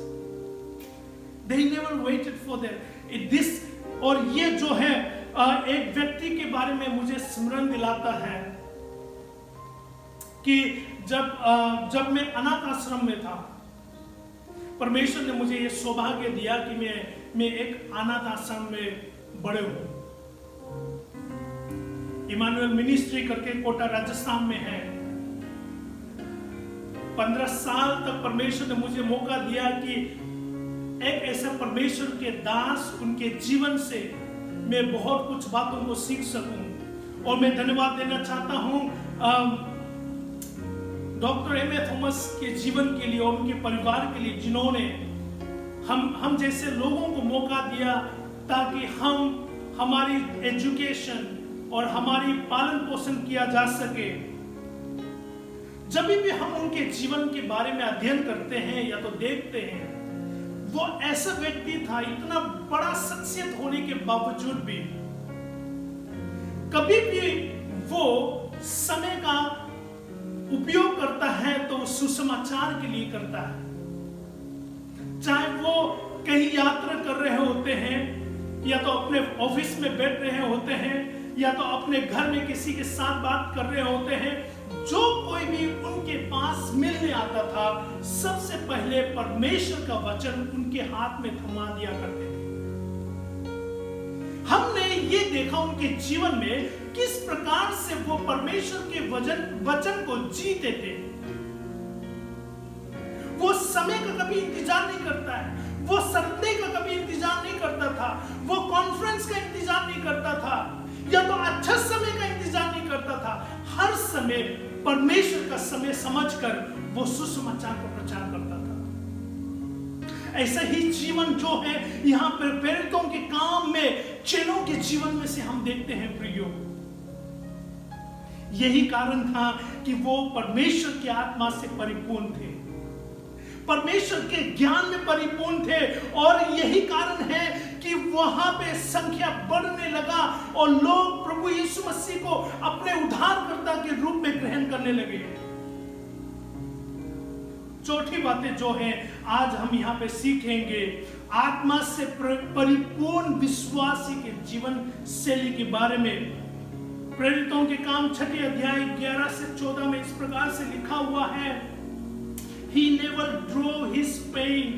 They never waited for that. और ये जो है एक व्यक्ति के बारे में मुझे स्मरण दिलाता है कि जब मैं अनाथ आश्रम में था, परमेश्वर ने मुझे ये सौभाग्य दिया कि मैं एक अनाथ आश्रम में बड़े हूं। इमानुएल मिनिस्ट्री करके कोटा राजस्थान में है। 15 साल तक परमेश्वर ने मुझे मौका दिया कि एक ऐसा परमेश्वर के दास, उनके जीवन से मैं बहुत कुछ बातों को सीख सकूं। और मैं धन्यवाद देना चाहता हूं डॉक्टर एम.ए. थॉमस के जीवन के लिए और उनके परिवार के लिए, जिन्होंने हम जैसे लोगों को मौका दिया ताकि हमारी एजुकेशन और हमारी पालन पोषण किया जा सके। जब भी हम उनके जीवन के बारे में अध्ययन करते हैं या तो देखते हैं, वो ऐसा व्यक्ति था, इतना बड़ा शख्सियत होने के बावजूद भी कभी भी वो समय का उपयोग करता है तो सुसमाचार के लिए करता है। चाहे वो कहीं यात्रा कर रहे होते हैं, या तो अपने ऑफिस में बैठ रहे होते हैं, या तो अपने घर में किसी के साथ बात कर रहे होते हैं, जो कोई भी उनके पास मिलने आता था, सबसे पहले परमेश्वर का वचन उनके हाथ में थमा दिया करते थे। हमने ये देखा उनके जीवन में किस प्रकार से वो परमेश्वर के वचन को जीते थे। वो समय का कभी इंतजार नहीं करता है, वो संडे का कभी इंतजार नहीं करता था, वो कॉन्फ्रेंस का इंतजार नहीं करता था, या तो अच्छा समय का इंतजार नहीं करता था। हर समय परमेश्वर का समय समझकर वो सुसमाचार का प्रचार करता था। ऐसा ही जीवन जो है यहाँ पर प्रेरितों के काम में, चेलों के जीवन में से हम देखते हैं प्रियो। यही कारण था कि वो परमेश्वर की आत्मा से परिपूर्ण थे, परमेश्वर के ज्ञान में परिपूर्ण थे, और यही कारण है कि वहां पे संख्या बढ़ने लगा और लोग प्रभु यीशु मसीह को अपने उद्धारकर्ता के रूप में ग्रहण करने लगे। चौथी बातें जो हैं आज हम यहाँ पे सीखेंगे, आत्मा से परिपूर्ण विश्वासी के जीवन शैली के बारे में। प्रेरितों के काम 6 अध्याय 11 से 14 में इस प्रकार से लिखा हुआ है, He never drove his pain,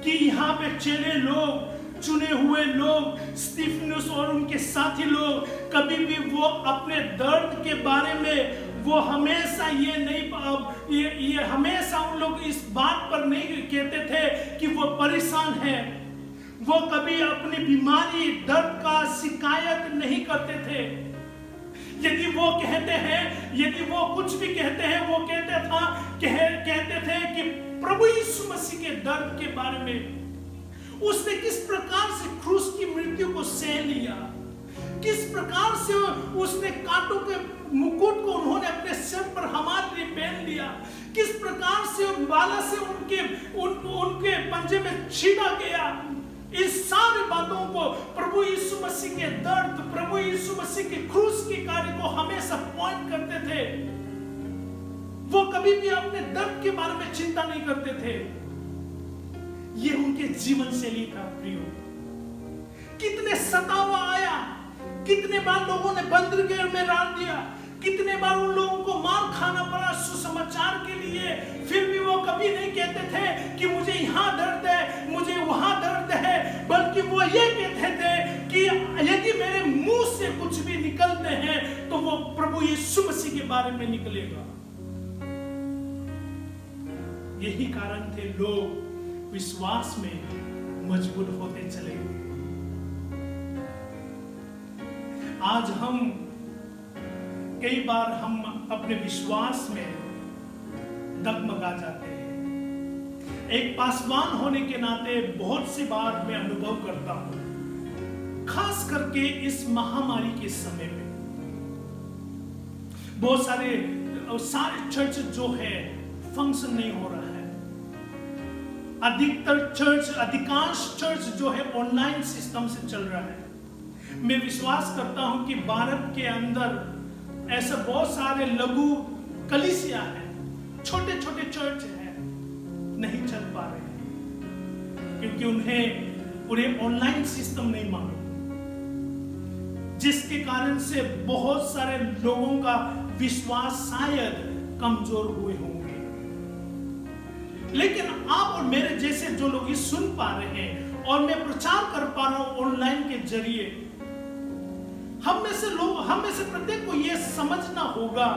कि यहाँ पे चेले लोग, चुने हुए लोग, स्टीफनुस और उनके साथी लोग, कभी भी वो अपने दर्द के बारे में वो हमेशा ये हमेशा उन लोग इस बात पर नहीं कहते थे कि वो परेशान है। वो कभी अपनी बीमारी, दर्द का शिकायत नहीं करते थे। यदि वो कहते हैं, यदि वो कुछ भी कहते हैं, वो कहते थे कि प्रभु यीशु मसीह के दर्द के बारे में, उसने किस प्रकार से क्रूस की मृत्यु को सह लिया, किस प्रकार से उसने कांटों के मुकुट को उन्होंने अपने सिर पर हमारे लिए पहन लिया, किस प्रकार से बाला से उनके पंजे में छीना गया। इस सारी बातों को प्रभु यीशु मसीह के दर्द, प्रभु यीशु मसीह के क्रूस के कार्य को हमेशा पॉइंट करते थे। वो कभी भी अपने दर्द के बारे में चिंता नहीं करते थे। ये उनके जीवन शैली था प्रियो। कितने सतावा आया, कितने बार लोगों ने बंदरगाह में डाल दिया, कितने बार उन लोगों को मार खाना पड़ा सुसमाचार के लिए, फिर भी वो कभी नहीं कहते थे कि मुझे यहाँ दर्द है, मुझे वहां दर्द है, बल्कि वो ये कहते थे कि यदि मेरे मुंह से कुछ भी निकलते हैं तो वो प्रभु यीशु मसीह के बारे में निकलेगा। यही कारण थे लोग विश्वास में मजबूत होते चले। आज कई बार हम अपने विश्वास में डगमगा जाते हैं। एक पासवान होने के नाते बहुत सी बार मैं अनुभव करता हूं, खास करके इस महामारी के समय में बहुत सारे चर्च जो है फंक्शन नहीं हो रहा है। अधिकांश चर्च जो है ऑनलाइन सिस्टम से चल रहा है। मैं विश्वास करता हूं कि भारत के अंदर ऐसे बहुत सारे लघु कलीसिया हैं, छोटे छोटे चर्च हैं, नहीं चल पा रहे हैं क्योंकि उन्हें ऑनलाइन सिस्टम नहीं मालूम, जिसके कारण से बहुत सारे लोगों का विश्वास शायद कमजोर हुए होंगे। लेकिन आप और मेरे जैसे जो लोग ये सुन पा रहे हैं और मैं प्रचार कर पा रहा हूं ऑनलाइन के जरिए, हम में से प्रत्येक को यह समझना होगा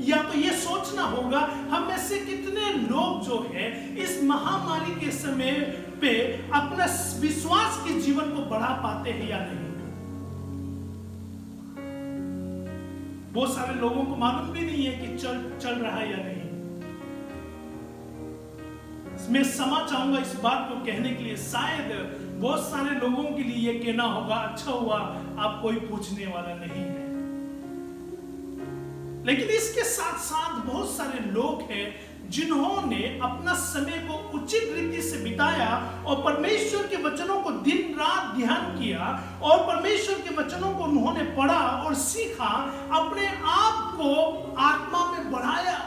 या तो ये सोचना होगा, हम में से कितने लोग जो है इस महामारी के समय पे अपना विश्वास के जीवन को बढ़ा पाते हैं या नहीं। बहुत सारे लोगों को मालूम भी नहीं है कि चल रहा है या नहीं। मैं क्षमा चाहूंगा इस बात को कहने के लिए, शायद बहुत सारे लोगों के लिए यह कहना होगा, अच्छा हुआ आप कोई पूछने वाला नहीं है। लेकिन इसके साथ साथ बहुत सारे लोग हैं जिन्होंने अपना समय को उचित रीति से बिताया और परमेश्वर के वचनों को दिन रात ध्यान किया और परमेश्वर के वचनों को उन्होंने पढ़ा और सीखा, अपने आप को आत्मा में बढ़ाया।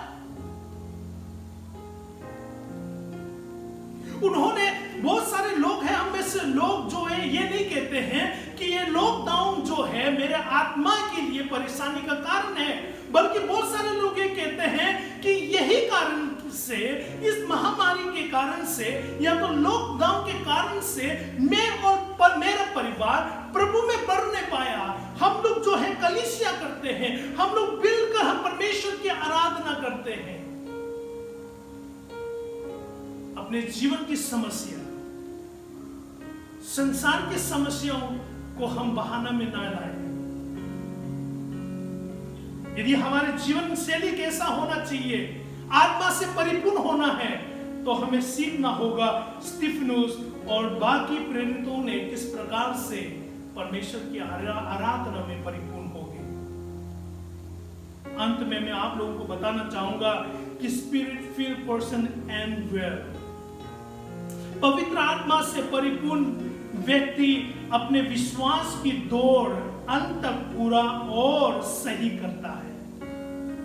उन्होंने, बहुत सारे लोग हैं, हम में से लोग जो है ये नहीं कहते हैं कि ये लॉकडाउन जो है मेरे आत्मा के लिए परेशानी का कारण है, बल्कि बहुत सारे लोग ये कहते हैं कि यही कारण से, इस महामारी के कारण से या तो लॉकडाउन के कारण से मैं और मेरा परिवार प्रभु में बढ़ नहीं पाया। हम लोग जो है कलीसिया करते हैं, हम लोग मिलकर हम परमेश्वर की आराधना करते हैं। अपने जीवन की समस्या, संसार की समस्याओं को हम बहाना में ना लाएं। यदि हमारे जीवन शैली कैसा होना चाहिए, आत्मा से परिपूर्ण होना है, तो हमें सीखना होगा स्तिफनुस और बाकी प्रेरितों ने किस प्रकार से परमेश्वर की आराधना में परिपूर्ण हो गए। अंत में मैं आप लोगों को बताना चाहूंगा कि spirit field person and well, पवित्र आत्मा से परिपूर्ण व्यक्ति अपने विश्वास की दौड़ अंत तक पूरा और सही करता है।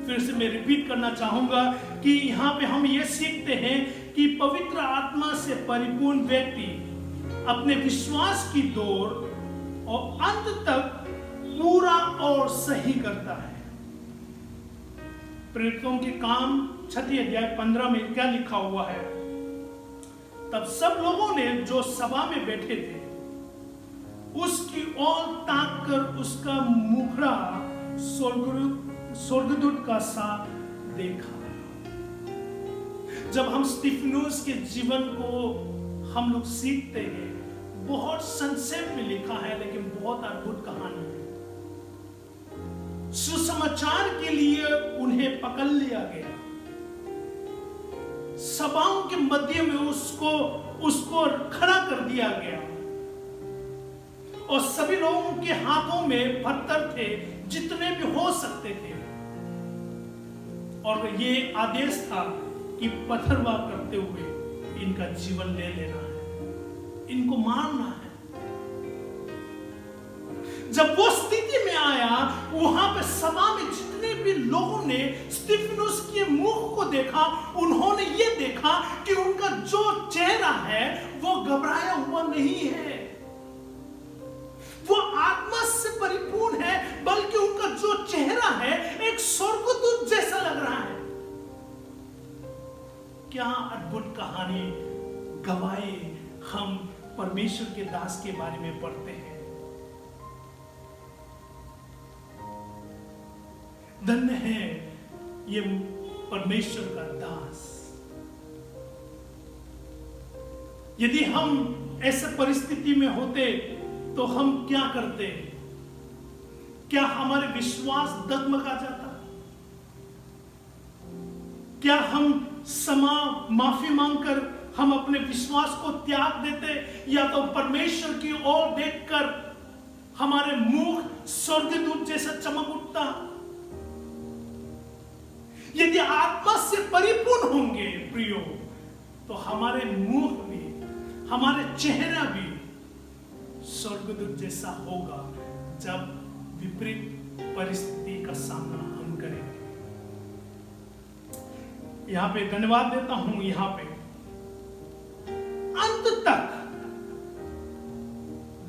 फिर से मैं रिपीट करना चाहूंगा कि यहाँ पे हम ये सीखते हैं कि पवित्र आत्मा से परिपूर्ण व्यक्ति अपने विश्वास की दौड़ और अंत तक पूरा और सही करता है। प्रेरितों के काम 6 अध्याय 15 में क्या लिखा हुआ है? तब सब लोगों ने जो सभा में बैठे थे उसकी ओर ताक कर उसका मुखड़ा स्वर्गदूत का सा देखा। जब हम स्तिफनुस के जीवन को हम लोग सीखते हैं, बहुत संक्षेप में लिखा है लेकिन बहुत अद्भुत कहानी है। सुसमाचार के लिए उन्हें पकड़ लिया गया, सभाओं के मध्य में उसको खड़ा कर दिया गया और सभी लोगों के हाथों में पत्थर थे जितने भी हो सकते थे, और ये आदेश था कि पत्थरवाह करते हुए इनका जीवन ले लेना है, इनको मारना है। जब वो स्थिति में आया, वहां पे सभा में जितने भी लोगों ने स्तिफनुस के मुख को देखा, उन्होंने ये देखा कि उनका जो चेहरा है वो घबराया हुआ नहीं है, वो आत्मा से परिपूर्ण है, बल्कि उनका जो चेहरा है एक स्वर्गदूत जैसा लग रहा है। क्या अद्भुत कहानी गवाही हम परमेश्वर के दास के बारे में पढ़ते हैं। धन्य है ये परमेश्वर का दास। यदि हम ऐसे परिस्थिति में होते तो हम क्या करते? क्या हमारे विश्वास डगमगा जाता? क्या हम माफी मांगकर हम अपने विश्वास को त्याग देते, या तो परमेश्वर की ओर देखकर हमारे मुख स्वर्गदूत जैसा चमक उठता? यदि आत्मा से परिपूर्ण होंगे प्रियो, तो हमारे मुख भी, हमारे चेहरा भी स्वर्गदूत जैसा होगा जब विपरीत परिस्थिति का सामना हम करेंगे। यहां पे धन्यवाद देता हूं, यहां पे अंत तक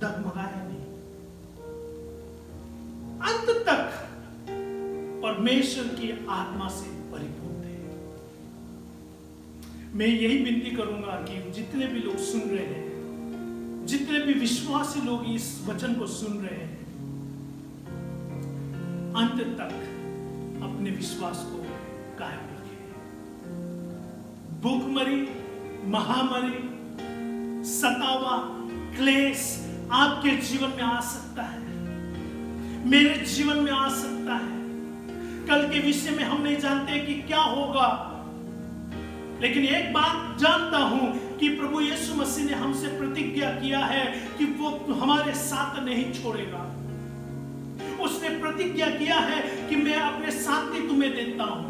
डगमगाया नहीं, अंत तक परमेश्वर की आत्मा से परिपूर्ण थे। मैं यही विनती करूंगा कि जितने भी लोग सुन रहे हैं, जितने भी विश्वासी लोग इस वचन को सुन रहे हैं, अंत तक अपने विश्वास को कायम रखें। भूखमरी, महामारी, सतावा, क्लेश आपके जीवन में आ सकता है, मेरे जीवन में आ सकता है। कल के विषय में हम नहीं जानते कि क्या होगा, लेकिन एक बात जानता हूं कि प्रभु यीशु मसीह ने हमसे प्रतिज्ञा किया है कि वो हमारे साथ नहीं छोड़ेगा। उसने प्रतिज्ञा किया है कि मैं अपने शांति तुम्हें देता हूं।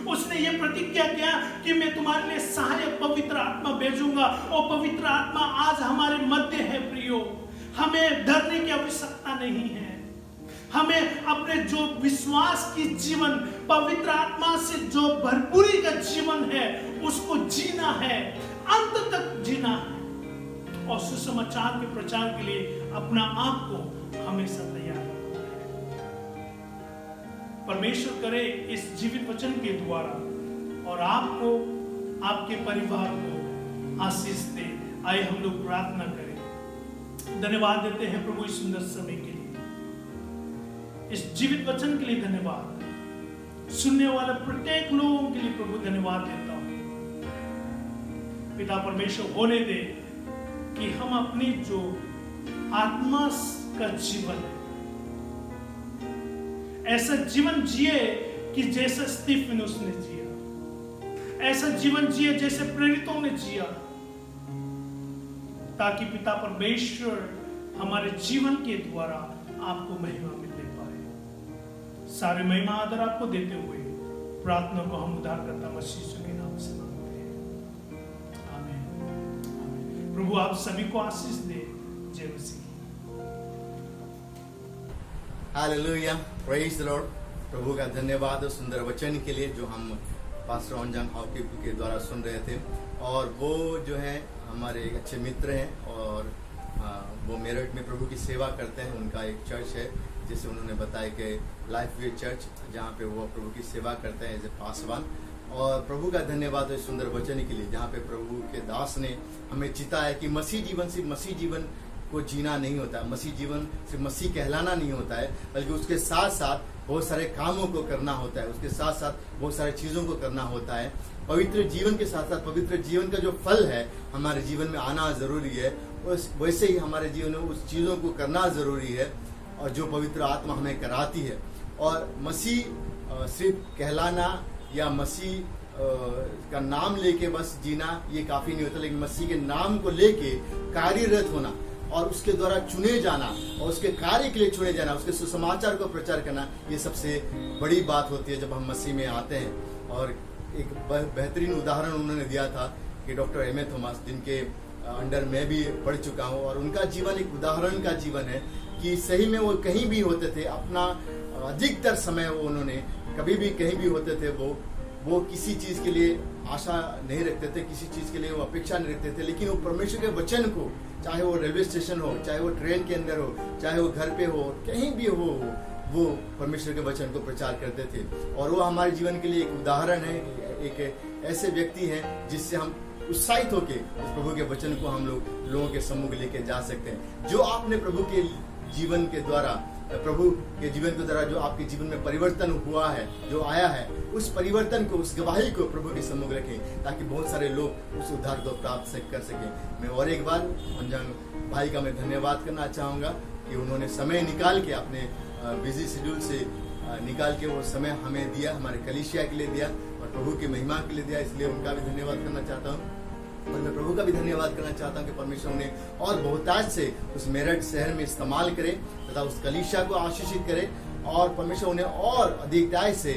उसने ये प्रतिज्ञा किया कि मैं तुम्हारे लिए सहायक पवित्र आत्मा भेजूंगा, और पवित्र आत्मा आज हमारे मध्य है प्रियो। हमें डरने की आवश्यकता नहीं है। हमें अपने जो विश्वास की जीवन, पवित्र आत्मा से जो भरपूरी का जीवन है, उसको जीना है, अंत तक जीना है, और सुसमाचार के प्रचार के लिए अपना आप को हमेशा तैयार रखना है। परमेश्वर करे इस जीवित वचन के द्वारा और आपको, आपके परिवार को आशीष दे। आइए हम लोग प्रार्थना करें। धन्यवाद देते हैं प्रभु इस सुंदर समय के लिए, इस जीवित वचन के लिए धन्यवाद। सुनने वाले प्रत्येक लोगों के लिए प्रभु धन्यवाद देता हूं। पिता परमेश्वर होने दे कि हम अपनी जो आत्मा का जीवन है, ऐसा जीवन जिए कि जैसा स्तिफनुस ने जिया, ऐसा जीवन जिए जैसे प्रेरितों ने जिया, ताकि पिता परमेश्वर हमारे जीवन के द्वारा आपको महिमा मिलने पाए। सारे महिमा आदर आपको देते हुए प्रार्थना को हम उद्धारकर्ता मसीह यीशु के नाम से मांगते हैं, आमीन। प्रभु आप सभी को आशीष दे। जय मसीह। Hallelujah, praise the Lord. प्रभु का धन्यवाद और सुंदर वचन के लिए जो हम पास्टर ऑनजान हॉकी के द्वारा सुन रहे थे। और वो जो है हमारे एक अच्छे मित्र हैं और वो मेरठ में प्रभु की सेवा करते हैं। उनका एक चर्च है, जिसे उन्होंने बताया कि लाइफ वे चर्च, जहाँ पे वो प्रभु की सेवा करते हैं एज ए पासवान। और प्रभु का धन्यवाद है सुंदर वचन के लिए, जहाँ पे प्रभु के दास ने हमें चिताया कि मसीह जीवन सिर्फ मसीह जीवन को जीना नहीं होता है, मसीह जीवन सिर्फ मसीह कहलाना नहीं होता है, बल्कि उसके साथ साथ बहुत सारे कामों को करना होता है, उसके साथ साथ बहुत सारी चीज़ों को करना होता है। पवित्र जीवन के साथ साथ पवित्र जीवन का जो फल है हमारे जीवन में आना जरूरी है, वैसे ही हमारे जीवन में उस चीज़ों को करना जरूरी है और जो पवित्र आत्मा हमें कराती है। और मसीह सिर्फ कहलाना या मसीह का नाम लेके बस जीना ये काफ़ी नहीं होता, लेकिन मसीह के नाम को लेके कार्यरत होना और उसके द्वारा चुने जाना और उसके कार्य के लिए चुने जाना, उसके सुसमाचार को प्रचार करना, ये सबसे बड़ी बात होती है जब हम मसीह में आते हैं। और एक बेहतरीन उदाहरण उन्होंने दिया था कि डॉक्टर एम ए थॉमस, जिनके अंडर मैं भी पढ़ चुका हूँ, और उनका जीवन एक उदाहरण का जीवन है कि सही में वो कहीं भी होते थे, अपना अधिकतर समय वो उन्होंने कभी भी कहीं भी होते थे, वो किसी चीज़ के लिए आशा नहीं रखते थे, किसी चीज़ के लिए वो अपेक्षा नहीं रखते थे, लेकिन वो परमेश्वर के वचन को, चाहे वो रेलवे स्टेशन हो, चाहे वो ट्रेन के अंदर हो, चाहे वो घर पे हो, कहीं भी हो, वो परमेश्वर के वचन को प्रचार करते थे। और वो हमारे जीवन के लिए एक उदाहरण है, एक ऐसे व्यक्ति हैं जिससे हम उत्साहित होकर उस प्रभु के वचन को हम लोगों के सम्मुख लेके जा सकते हैं। जो आपने प्रभु के जीवन के द्वारा, प्रभु के जीवन के द्वारा जो आपके जीवन में परिवर्तन हुआ है, जो आया है, उस परिवर्तन को, उस गवाही को प्रभु के सम्मुख रखें, ताकि बहुत सारे लोग उस उद्धार को प्राप्त कर सकें। मैं और एक बार अंजान भाई का मैं धन्यवाद करना चाहूँगा कि उन्होंने समय निकाल के, अपने बिजी शेड्यूल से निकाल के वो समय हमें दिया, हमारे कलीसिया के लिए दिया और प्रभु की महिमा के लिए दिया, इसलिए उनका भी धन्यवाद करना चाहता हूँ। और मैं प्रभु का भी धन्यवाद करना चाहता हूँ कि परमेश्वर उन्हें और बहुतायत से उस मेरठ शहर में इस्तेमाल करे तथा उस कलीसिया को आशीषित करे, और परमेश्वर उन्हें और अधिकताय से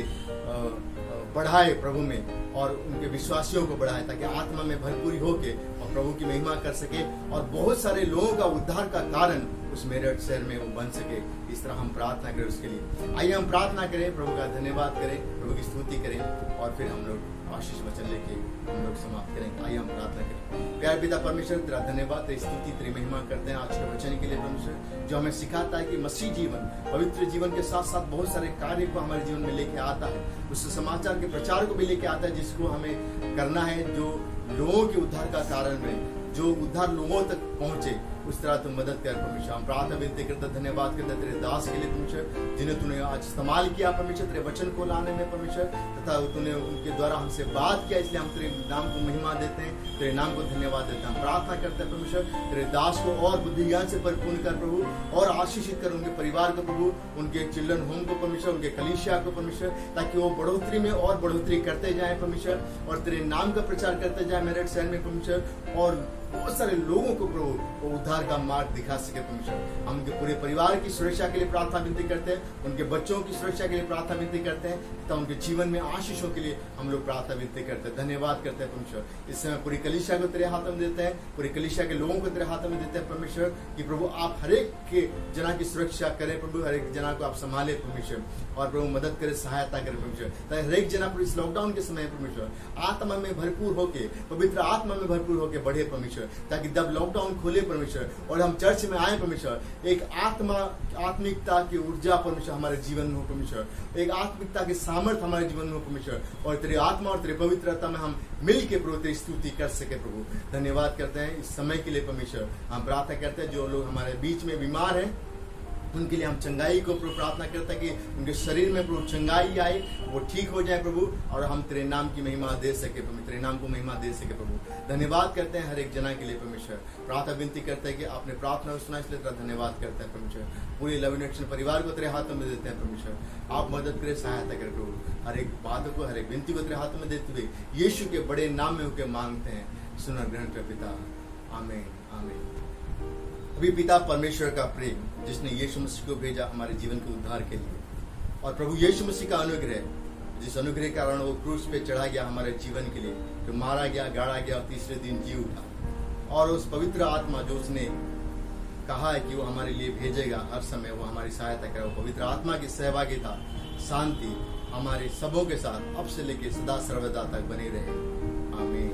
बढ़ाए प्रभु में, और उनके विश्वासियों को बढ़ाए, ताकि आत्मा में भरपूरी होके और प्रभु की महिमा कर सके और बहुत सारे लोगों का उद्धार का कारण उस मेरठ शहर में वो बन सके। इस तरह हम प्रार्थना करें उसके लिए। आइए हम प्रार्थना करें, प्रभु का धन्यवाद करें, प्रभु की स्तुति करें, और फिर हम लोग आशीष वचन लेके हम लोग समाप्त करेंगे। आइए हम प्रार्थना करें। प्यार पिता परमेश्वर, तेरा धन्यवाद, तेरी स्तुति, तेरी महिमा करते हैं आज के वचन के लिए परमेश्वर, जो हमें सिखाता है कि मसीह जीवन, पवित्र जीवन के साथ साथ बहुत सारे कार्य को हमारे जीवन में लेके आता है, उस समाचार के प्रचार को भी लेके आता है, जिसको हमें करना है, जो लोगों के उद्धार का कारण में, जो उद्धार लोगों तक पहुंचे, उस तरह तुम मदद कर परमेश्वर। हम प्रार्थना विनती करते, धन्यवाद करते तेरे दास के लिए परमेश्वर, जिन्हें तूने आज इस्तेमाल किया परमेश्वर तेरे वचन को लाने में परमेश्वर, तथा तूने उनके द्वारा हमसे बात किया, इसलिए हम तेरे नाम को महिमा देते हैं, तेरे नाम को धन्यवाद देते हैं। हम प्रार्थना करते हैं परमेश्वर, तेरे दास को और बुद्धि ज्ञान से परिपूर्ण कर प्रभु, और आशीषित कर उनके परिवार को प्रभु, उनके चिल्ड्रन होम को परमेश्वर, उनके कलीसिया को परमेश्वर, ताकि वो बढ़ोतरी में और बढ़ोतरी करते जाए परमेश्वर, और तेरे नाम का प्रचार करते जाए मेरठ शहर में परमेश्वर, और बहुत सारे लोगों को प्रभु वो उद्धार का मार्ग दिखा सके परमेश्वर। हम उनके पूरे परिवार की सुरक्षा के लिए प्रार्थना विनती करते हैं, उनके बच्चों की सुरक्षा के लिए प्रार्थना विनती करते हैं, तथा उनके जीवन में आशीषों के लिए हम लोग प्रार्थना विनती करते हैं। धन्यवाद करते हैं परमेश्वर। इस समय पूरी कलीसिया को तेरे हाथों में देते हैं, पूरी कलीसिया के लोगों को तेरे हाथों में देते हैं परमेश्वर, कि प्रभु आप हरेक के जना की सुरक्षा करें प्रभु, हरेक जना को आप संभाले परमेश्वर, और प्रभु मदद करे, सहायता करे परमेश्वर, ताकि हरेक जना पर इस लॉकडाउन के समय परमेश्वर आत्मा में भरपूर होके, पवित्र आत्मा में भरपूर होके बढ़े परमेश्वर, ताकि जब लॉकडाउन खोले परमेश्वर और हम चर्च में आए परमेश्वर, एक आत्मिकता की ऊर्जा परमेश्वर हमारे जीवन में हो परमेश्वर, एक आत्मिकता की सामर्थ हमारे जीवन में हो परमेश्वर, और तेरी आत्मा और तेरी पवित्रता में हम मिल के प्रभु तेरी स्तुति कर सके प्रभु। धन्यवाद करते हैं इस समय के लिए परमेश्वर। हम प्रार्थना करते हैं जो लोग हमारे बीच में बीमार हैं उनके लिए हम चंगाई को प्रभु प्रार्थना करते हैं कि उनके शरीर में प्रभु चंगाई आए, वो ठीक हो जाए प्रभु, और हम तेरे नाम की महिमा दे सके प्रभु, तेरे नाम को महिमा दे सके प्रभु। धन्यवाद करते हैं हर एक जना के लिए परमेश्वर। प्रार्थना विनती करते हैं कि आपने प्रार्थना सुना, इसलिए तेरा धन्यवाद करते हैं परमेश्वर। पूरे लव एक्शन परिवार को तेरे हाथों में देते हैं परमेश्वर। आप मदद करें, सहायता करें प्रभु। हर एक बातों को, हर एक विनती को तेरे हाथों में देते हुए यीशु के बड़े नाम में होकर मांगते हैं, सुना ग्रहण कर पिता, आमीन आमीन। अभी पिता परमेश्वर का प्रेम जिसने यीशु मसीह को भेजा हमारे जीवन के उद्धार के लिए, और प्रभु यीशु मसीह का अनुग्रह, जिस अनुग्रह के कारण वो क्रूस पे चढ़ा गया हमारे जीवन के लिए, जो मारा गया, गाड़ा गया और तीसरे दिन जी उठा, और उस पवित्र आत्मा जो उसने कहा है कि वो हमारे लिए भेजेगा, हर समय वो हमारी सहायता करे, वो पवित्र आत्मा की सहभागिता, शांति हमारे सबों के साथ अब से लेकर सदा सर्वदा तक बनी रहे। आमीन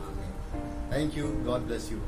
आमीन। Thank you, God bless you.